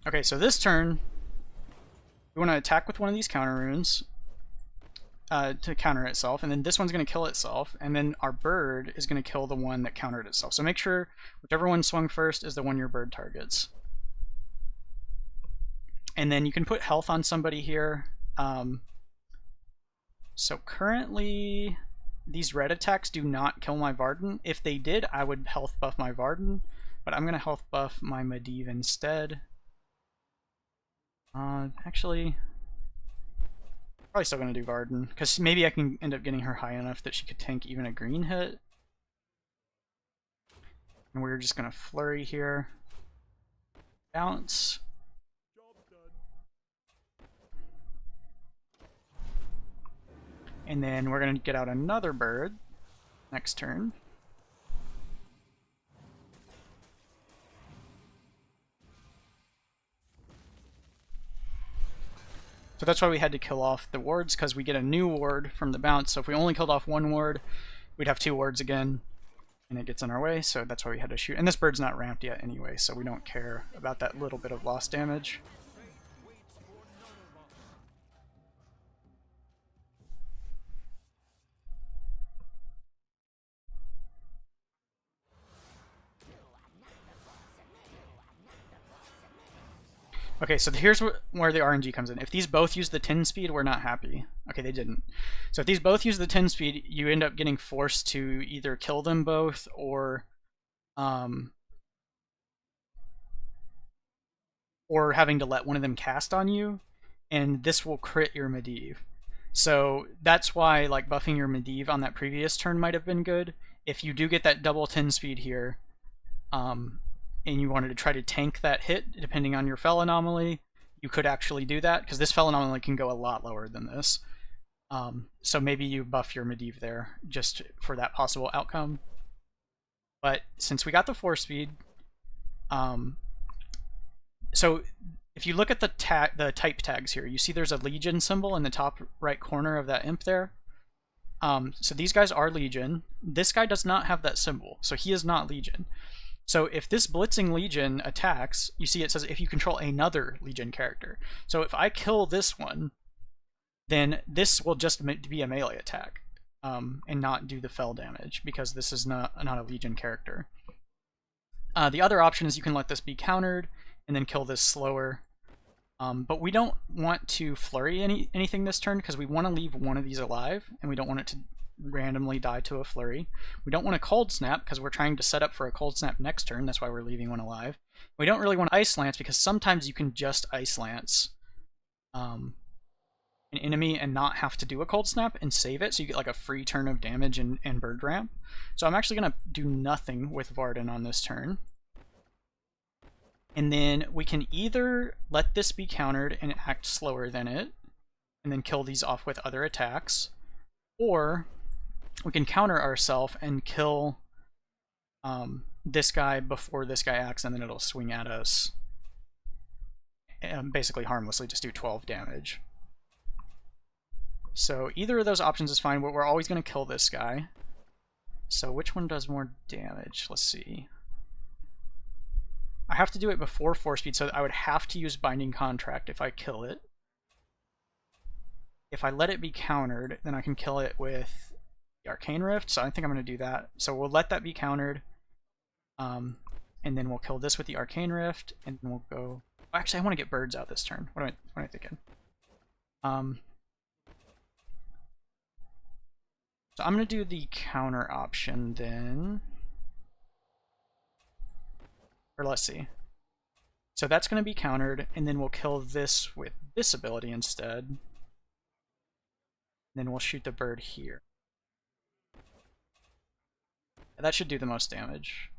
Okay, so this turn, we want to attack with one of these counter runes to counter itself, and then this one's going to kill itself, and then our bird is going to kill the one that countered itself. So make sure whichever one swung first is the one your bird targets. And then you can put health on somebody here. So currently, these red attacks do not kill my Varden. If they did, I would health buff my Varden, but I'm going to health buff my Medivh instead. Actually, probably still going to do Varden, because maybe I can end up getting her high enough that she could tank even a green hit. And we're just going to flurry here. Bounce. And then we're going to get out another bird next turn. So that's why we had to kill off the wards, because we get a new ward from the bounce. So if we only killed off one ward, we'd have two wards again, and it gets in our way, so that's why we had to shoot. And this bird's not ramped yet anyway, so we don't care about that little bit of lost damage. Okay, so here's where the RNG comes in. If these both use the 10 speed, we're not happy. Okay, they didn't. So if these both use the 10 speed, you end up getting forced to either kill them both or having to let one of them cast on you, and this will crit your Medivh. So that's why like buffing your Medivh on that previous turn might have been good. If you do get that double 10 speed here, and you wanted to try to tank that hit, depending on your fell anomaly, you could actually do that, because this fell anomaly can go a lot lower than this. So maybe you buff your Medivh there, just for that possible outcome. But since we got the 4 speed, so if you look at the type tags here, you see there's a Legion symbol in the top right corner of that imp there. So these guys are Legion. This guy does not have that symbol, so he is not Legion. So if this blitzing Legion attacks, you see it says if you control another Legion character. So if I kill this one, then this will just be a melee attack, and not do the fell damage, because this is not a Legion character. The other option is you can let this be countered and then kill this slower. But we don't want to flurry anything this turn, because we want to leave one of these alive, and we don't want it to randomly die to a flurry. We don't want to cold snap, because we're trying to set up for a cold snap next turn. That's why we're leaving one alive. We don't really want to ice lance, because sometimes you can just ice lance an enemy and not have to do a cold snap and save it, so you get like a free turn of damage and bird ramp. So I'm actually going to do nothing with Varden on this turn. And then we can either let this be countered and act slower than it, and then kill these off with other attacks, or we can counter ourselves and kill this guy before this guy acts, and then it'll swing at us and basically harmlessly just do 12 damage. So either of those options is fine, but we're always going to kill this guy. So which one does more damage? Let's see. I have to do it before 4 speed, so I would have to use Binding Contract if I kill it. If I let it be countered, then I can kill it with the Arcane Rift, so I think I'm going to do that. So we'll let that be countered, and and then we'll kill this with the Arcane Rift, and then we'll go... Actually, I want to get birds out this turn. What am I thinking? So I'm going to do the counter option then. Or let's see. So that's going to be countered, and then we'll kill this with this ability instead. And then we'll shoot the bird here. That should do the most damage.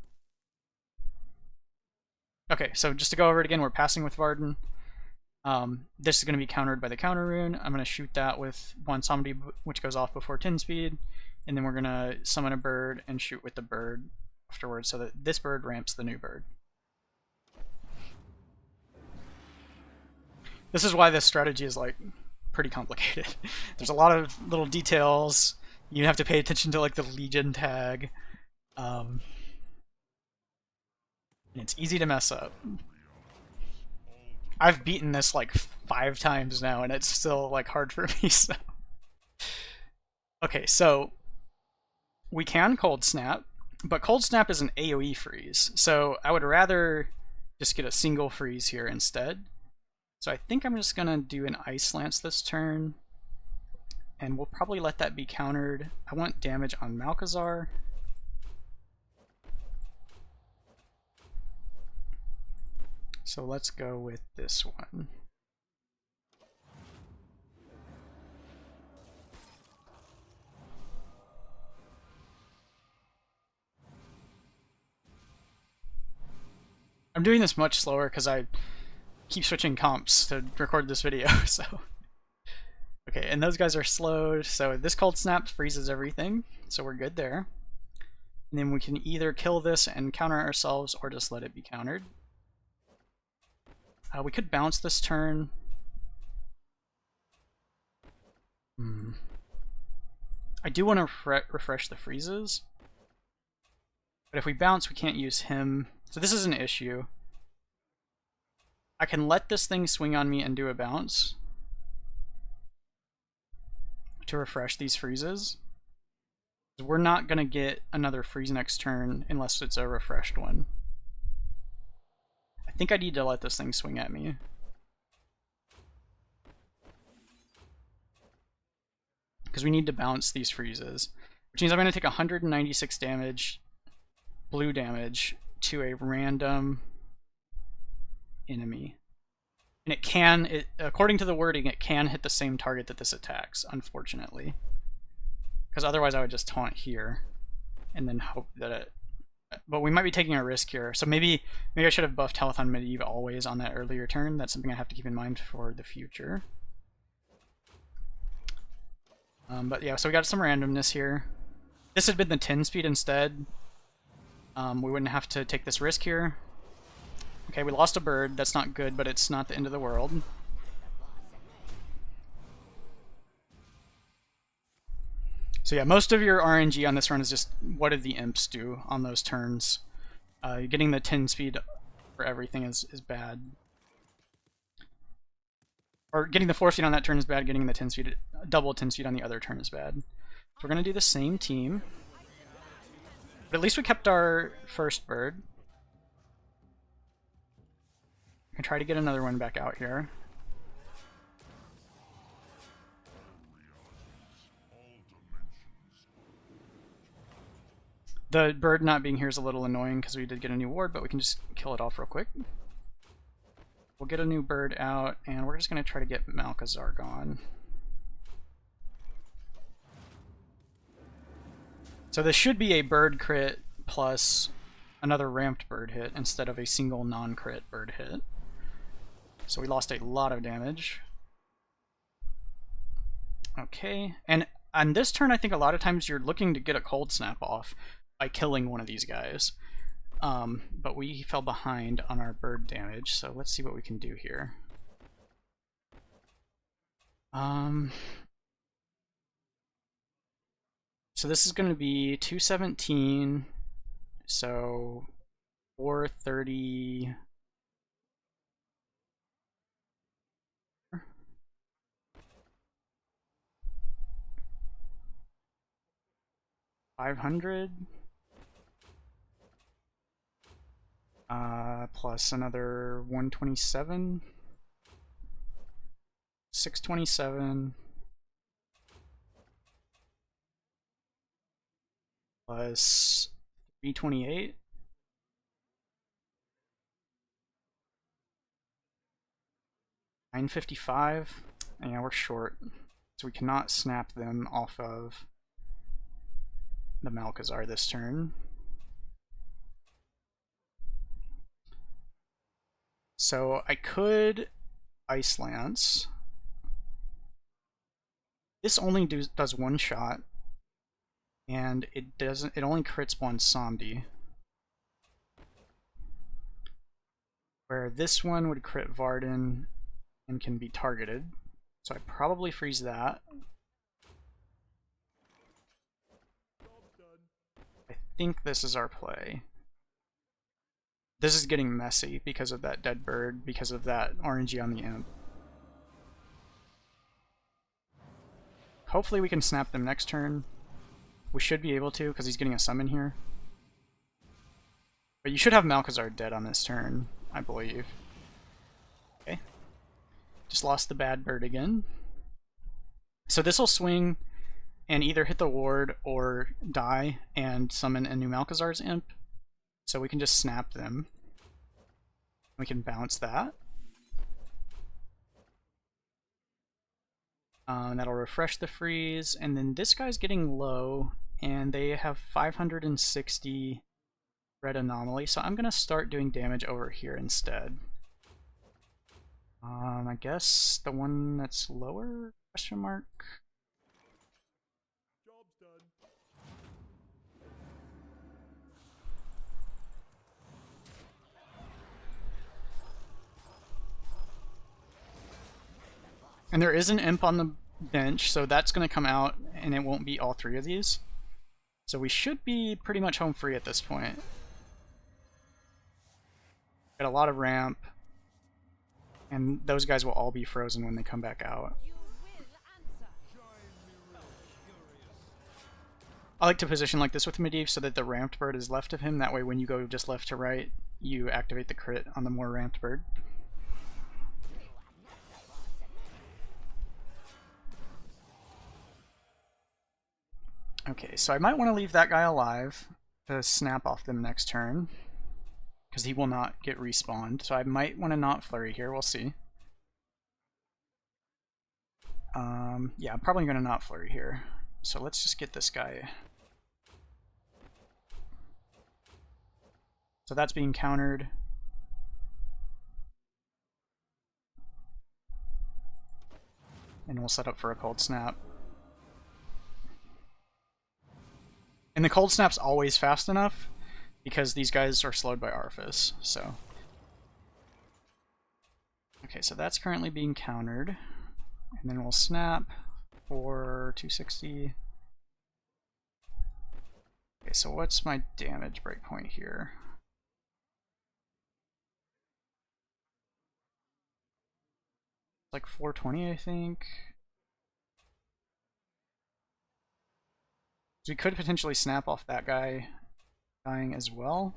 Okay, so just to go over it again, we're passing with Varden. This is going to be countered by the counter rune. I'm going to shoot that with Bwonsamdi, which goes off before 10 speed. And then we're going to summon a bird and shoot with the bird afterwards so that this bird ramps the new bird. This is why this strategy is like pretty complicated. There's a lot of little details. You have to pay attention to like the Legion tag. And it's easy to mess up. I've beaten this like 5 times now and it's still like hard for me, so. Okay, so we can Cold Snap, but Cold Snap is an AoE freeze, so I would rather just get a single freeze here instead. So I think I'm just gonna do an Ice Lance this turn, and we'll probably let that be countered. I want damage on Malchezaar. So let's go with this one. I'm doing this much slower because I keep switching comps to record this video, so. Okay, and those guys are slowed, so this Cold Snap freezes everything, so we're good there. And then we can either kill this and counter ourselves, or just let it be countered. We could bounce this turn. I do want to refresh the freezes, but if we bounce, we can't use him. So this is an issue. I can let this thing swing on me and do a bounce to refresh these freezes. We're not going to get another freeze next turn unless it's a refreshed one. I think I need to let this thing swing at me. Because we need to bounce these freezes. Which means I'm going to take 196 damage, blue damage, to a random enemy. And it can, according to the wording, it can hit the same target that this attacks, unfortunately. Because otherwise I would just taunt here and then hope that it... But we might be taking a risk here. So maybe I should have buffed health on Medivh always on that earlier turn. That's something I have to keep in mind for the future. But yeah, so we got some randomness here. This had been the 10 speed instead. We wouldn't have to take this risk here. Okay, we lost a bird. That's not good, but it's not the end of the world. So yeah, most of your RNG on this run is just what did the imps do on those turns. Getting the 10 speed for everything is bad. Or getting the 4 speed on that turn is bad, getting the 10 speed, double 10 speed on the other turn is bad. So we're going to do the same team. But at least we kept our first bird. I can try to get another one back out here. The bird not being here is a little annoying because we did get a new ward, but we can just kill it off real quick. We'll get a new bird out, and we're just going to try to get Malchezaar gone. So this should be a bird crit plus another ramped bird hit instead of a single non-crit bird hit. So we lost a lot of damage. Okay, and on this turn I think a lot of times you're looking to get a cold snap off by killing one of these guys. But we fell behind on our bird damage, so let's see what we can do here. So this is going to be 217, so 430. $500. Plus another 127. 627. Plus 328. $955. Yeah, we're short. So we cannot snap them off of the Malchezaar this turn. So I could Ice Lance. This only does one shot, and it only crits Bwonsamdi. Where this one would crit Varden and can be targeted. So I probably freeze that. I think this is our play. This is getting messy because of that dead bird, because of that RNG on the imp. Hopefully we can snap them next turn. We should be able to, because he's getting a summon here. But you should have Malchezaar dead on this turn, I believe. Okay. Just lost the bad bird again. So this will swing and either hit the ward or die and summon a new Malchezaar's imp. So we can just snap them. We can bounce that. That'll refresh the freeze, and then this guy's getting low, and they have 560 red anomaly, so I'm gonna start doing damage over here instead. I guess the one that's lower? Question mark. Job's done. And there is an imp on the bench, so that's going to come out, and it won't be all three of these. So we should be pretty much home free at this point. Got a lot of ramp, and those guys will all be frozen when they come back out. I like to position like this with Medivh so that the ramped bird is left of him. That way when you go just left to right, you activate the crit on the more ramped bird. Okay, so I might want to leave that guy alive to snap off them next turn, because he will not get respawned. So I might want to not flurry here, we'll see. Yeah, I'm probably going to not flurry here. So let's just get this guy. So that's being countered. And we'll set up for a cold snap. And the cold snap's always fast enough because these guys are slowed by Arfus, so. Okay, so that's currently being countered. And then we'll snap for 260. Okay, so what's my damage breakpoint here? Like 420, I think. So we could potentially snap off that guy dying as well.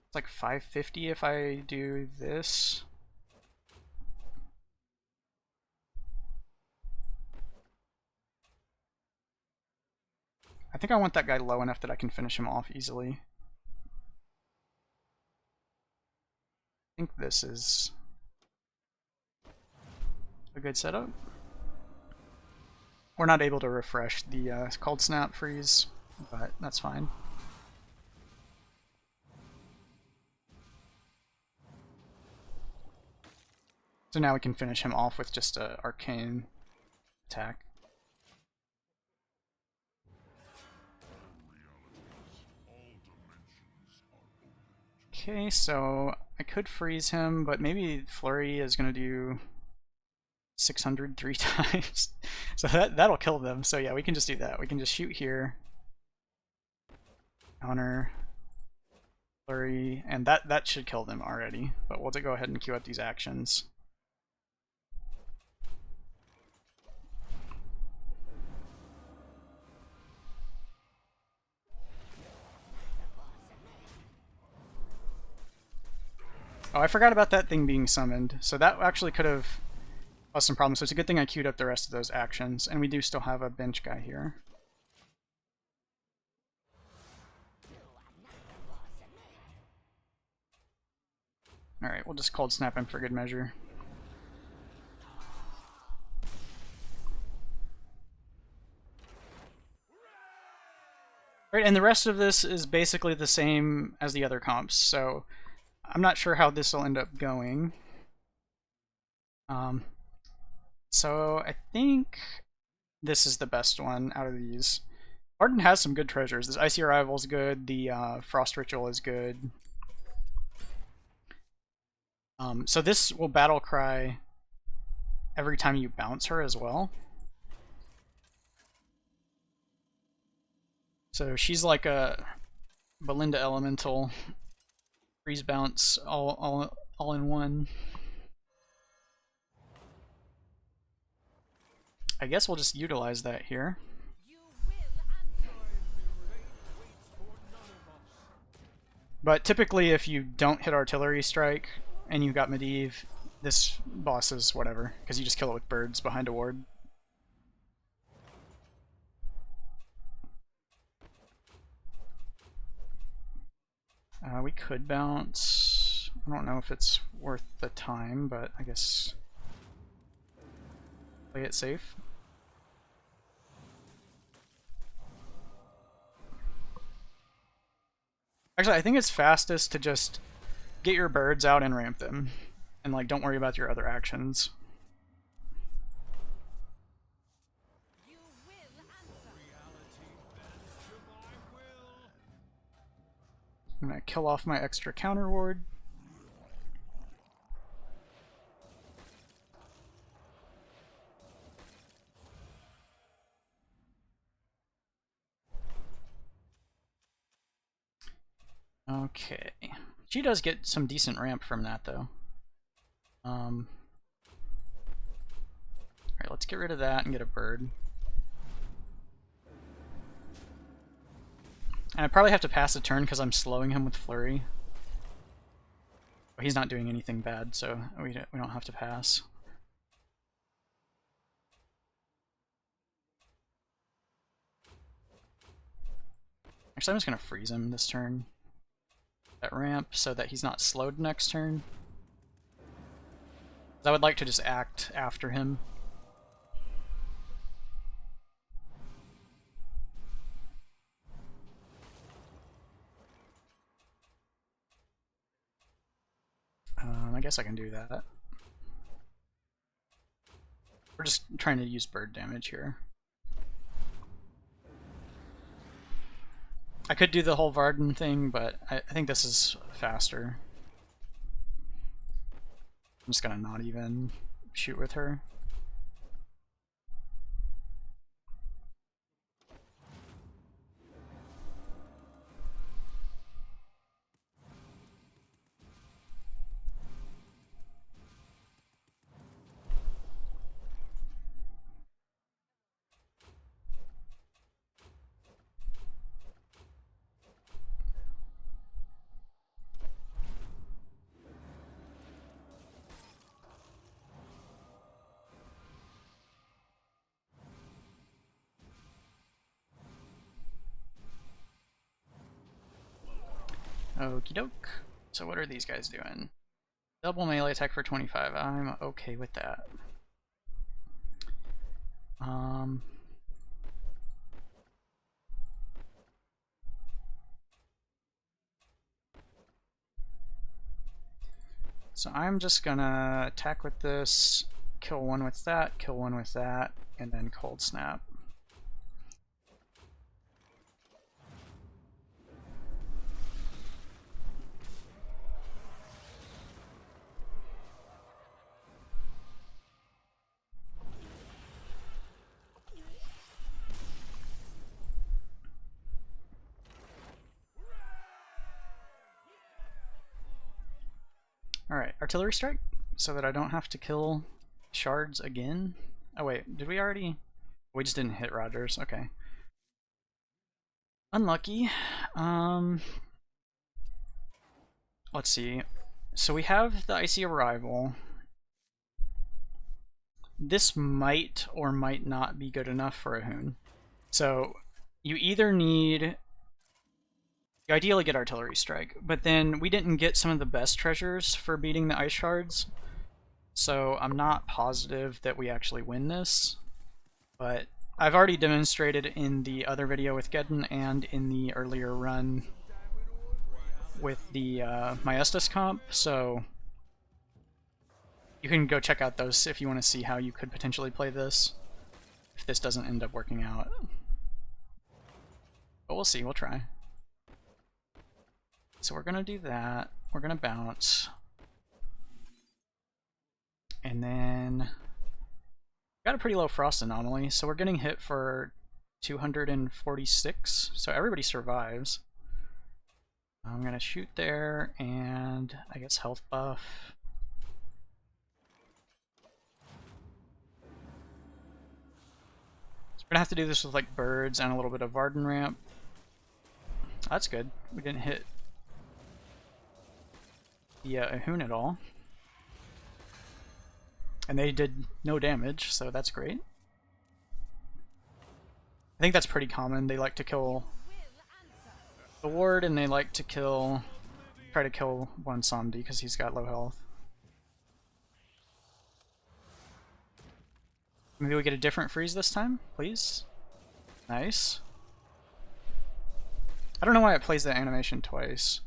It's like 550 if I do this. I think I want that guy low enough that I can finish him off easily. I think this is a good setup. We're not able to refresh the cold snap freeze, but that's fine. So now we can finish him off with just an arcane attack. Okay, so I could freeze him, but maybe Flurry is going to do 600 3 times. So that'll kill them. So yeah, we can just do that. We can just shoot here. Counter. Flurry. And that should kill them already. But we'll go ahead and queue up these actions. Oh, I forgot about that thing being summoned. So that actually could have caused some problems. So it's a good thing I queued up the rest of those actions. And we do still have a bench guy here. Alright, we'll just cold snap him for good measure. Right, and the rest of this is basically the same as the other comps, so I'm not sure how this will end up going. So I think this is the best one out of these. Varden has some good treasures. This Icy Arrival is good, the Frost Ritual is good. So this will battle cry every time you bounce her as well. So she's like a Balinda elemental, freeze bounce all in one. I guess we'll just utilize that here. But typically if you don't hit artillery strike and you got Medivh, this boss is whatever, because you just kill it with birds behind a ward. We could bounce. I don't know if it's worth the time, but I guess play it safe. Actually, I think it's fastest to just get your birds out and ramp them, and like don't worry about your other actions. I'm gonna kill off my extra counter ward. Okay. She does get some decent ramp from that, though. Alright, let's get rid of that and get a bird. And I probably have to pass a turn because I'm slowing him with Flurry. But he's not doing anything bad, so we don't have to pass. Actually, I'm just going to freeze him this turn. That ramp so that he's not slowed next turn. I would like to just act after him. I guess I can do that. We're just trying to use bird damage here. I could do the whole Varden thing, but I think this is faster. I'm just gonna not even shoot with her. Okie doke. So what are these guys doing? Double melee attack for 25. I'm okay with that. So I'm just gonna attack with this, kill one with that, kill one with that, and then cold snap. Alright, artillery strike, so that I don't have to kill shards again. Oh wait, did we already? We just didn't hit Rogers, okay. Unlucky. Let's see. So we have the Icy Arrival. This might or might not be good enough for Ahune. So you either need... You ideally get Artillery Strike, but then we didn't get some of the best treasures for beating the Ice Shards, so I'm not positive that we actually win this, but I've already demonstrated in the other video with Geddon and in the earlier run with the Maiestus comp, so you can go check out those if you want to see how you could potentially play this if this doesn't end up working out. But we'll see, we'll try. So we're gonna do that, we're gonna bounce, and then got a pretty low frost anomaly, so we're getting hit for 246, so everybody survives. I'm gonna shoot there, and I guess health buff. So we're gonna have to do this with like birds and a little bit of Varden ramp. That's good, we didn't hit the Ahune at all. And they did no damage, so that's great. I think that's pretty common. They like to kill the ward, and they like to try to kill Bwonsamdi because he's got low health. Maybe we get a different freeze this time, please? Nice. I don't know why it plays that animation twice.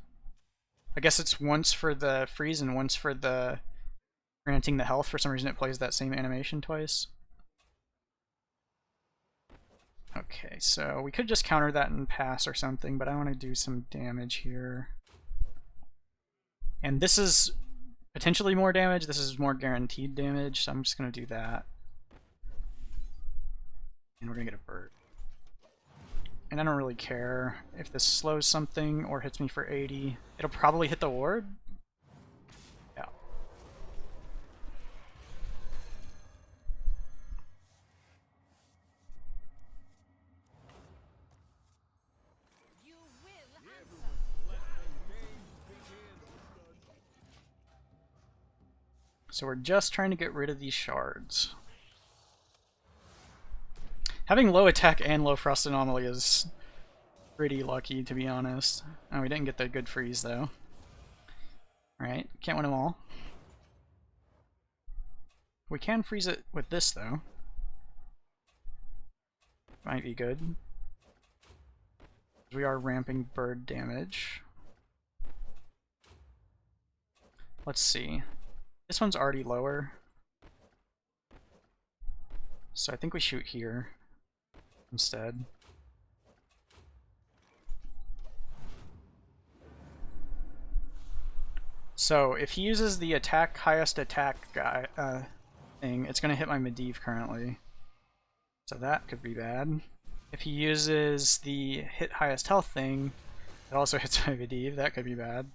I guess it's once for the freeze and once for the granting the health. For some reason it plays that same animation twice. Okay, so we could just counter that and pass or something, but I want to do some damage here. And this is potentially more damage, this is more guaranteed damage, so I'm just going to do that. And we're going to get a bird. And I don't really care if this slows something or hits me for 80. It'll probably hit the ward. Yeah. So we're just trying to get rid of these shards. Having low attack and low frost anomaly is pretty lucky, to be honest. Oh, we didn't get the good freeze, though. Alright, can't win them all. We can freeze it with this, though. Might be good. We are ramping bird damage. Let's see. This one's already lower. So I think we shoot here instead. So if he uses the highest attack guy thing, it's gonna hit my Medivh currently. So that could be bad. If he uses the hit highest health thing, it also hits my Medivh. That could be bad.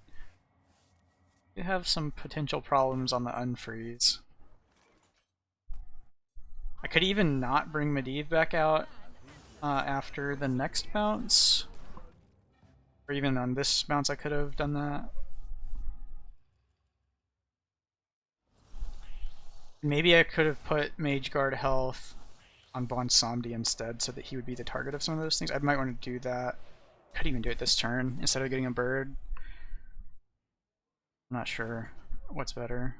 We have some potential problems on the unfreeze. I could even not bring Medivh back out after the next bounce. Or even on this bounce I could have done that. Maybe I could have put Mage Guard health on Bwonsamdi instead so that he would be the target of some of those things. I might want to do that. Could even do it this turn instead of getting a bird. I'm not sure what's better.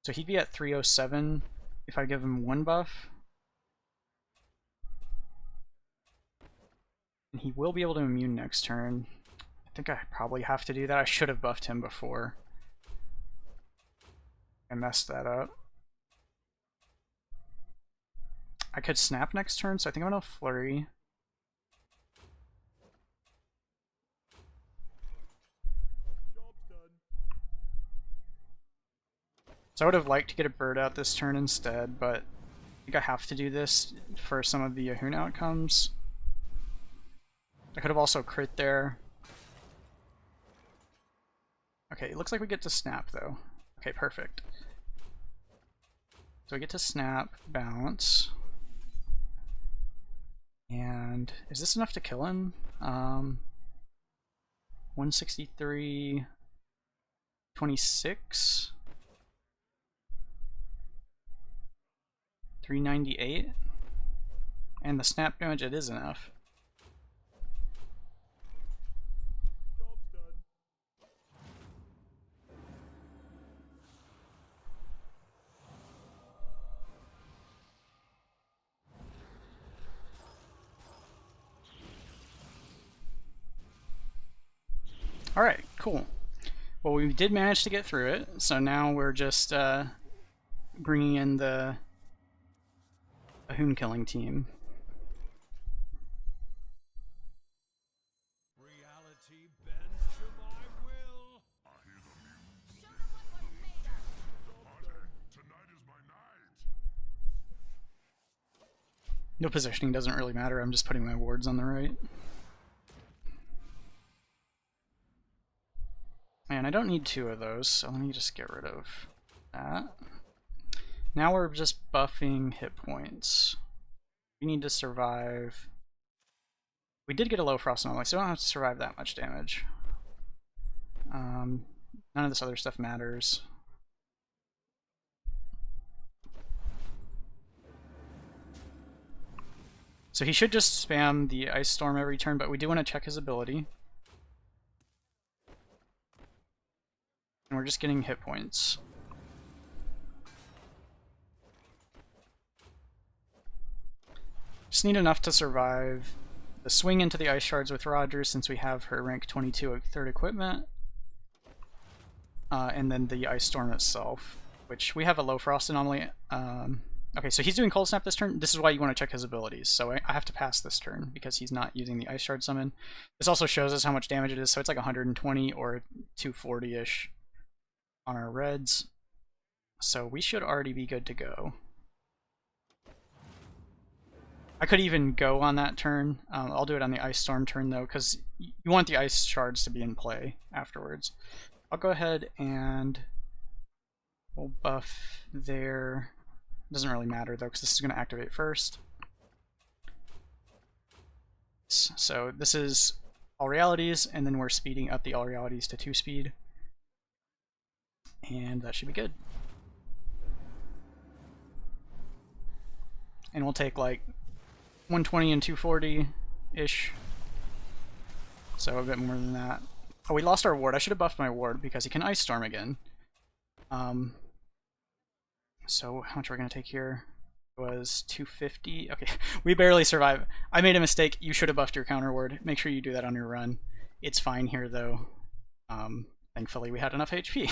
So he'd be at 307 if I give him one buff. And he will be able to immune next turn. I think I probably have to do that. I should have buffed him before. I messed that up. I could snap next turn, so I think I'm gonna flurry. So I would have liked to get a bird out this turn instead, but I think I have to do this for some of the Ahune outcomes. I could have also crit there. Okay, it looks like we get to snap though. Okay, perfect. So we get to snap, bounce. And is this enough to kill him? 163, 26, 398, and the snap damage, it is enough. Job's done. Alright, cool. Well, we did manage to get through it, so now we're just bringing in the Ahune killing team. Reality bends to my will. I hear the music. Show them what we're made of. Party, tonight is my night. No, positioning doesn't really matter, I'm just putting my wards on the right. And I don't need 2 of those, so let me just get rid of that. Now we're just buffing hit points. We need to survive. We did get a low frost anomaly, so we don't have to survive that much damage. None of this other stuff matters. So he should just spam the Ice Storm every turn, but we do want to check his ability. And we're just getting hit points. Just need enough to survive the swing into the Ice Shards with Rogers, since we have her rank 22 third equipment. And then the Ice Storm itself, which we have a low frost anomaly. Okay, so he's doing Cold Snap this turn. This is why you want to check his abilities. So I have to pass this turn because he's not using the Ice Shard summon. This also shows us how much damage it is, so it's like 120 or 240-ish on our reds. So we should already be good to go. I could even go on that turn. I'll do it on the Ice Storm turn though, because you want the Ice Shards to be in play afterwards. I'll go ahead and we'll buff there. Doesn't really matter though, because this is going to activate first. So this is All Realities, and then we're speeding up the All Realities to 2 speed. And that should be good. And we'll take like 120 and 240-ish. So a bit more than that. Oh, we lost our ward. I should have buffed my ward because he can Ice Storm again. So how much we're going to take here? It was 250. Okay, we barely survive. I made a mistake. You should have buffed your counter ward. Make sure you do that on your run. It's fine here though. Thankfully we had enough HP.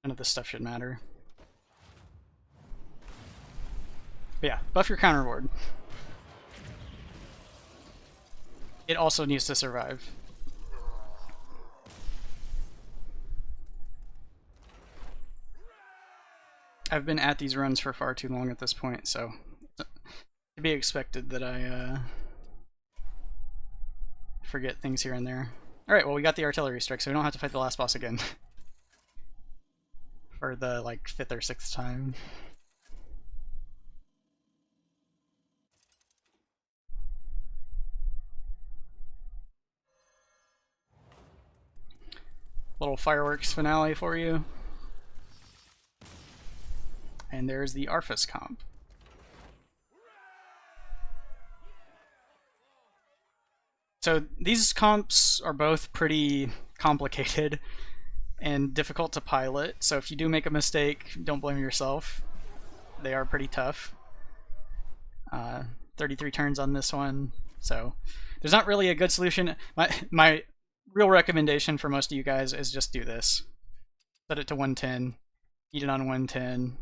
None of this stuff should matter. But yeah, buff your counter ward. It also needs to survive. I've been at these runs for far too long at this point, so it's to be expected that I forget things here and there. Alright, well we got the artillery strike, so we don't have to fight the last boss again. For the, like, 5th or 6th time. Little fireworks finale for you. And there's the Arfus comp. So these comps are both pretty complicated and difficult to pilot, so if you do make a mistake, don't blame yourself. They are pretty tough. 33 turns on this one, so there's not really a good solution. My real recommendation for most of you guys is just do this. Set it to 110, eat it on 110,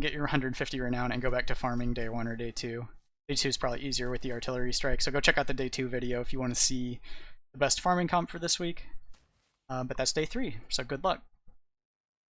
get your 150 renown, and go back to farming day 1 or day 2. Day 2 is probably easier with the artillery strike, so go check out the day 2 video if you want to see the best farming comp for this week. But that's day 3, so good luck.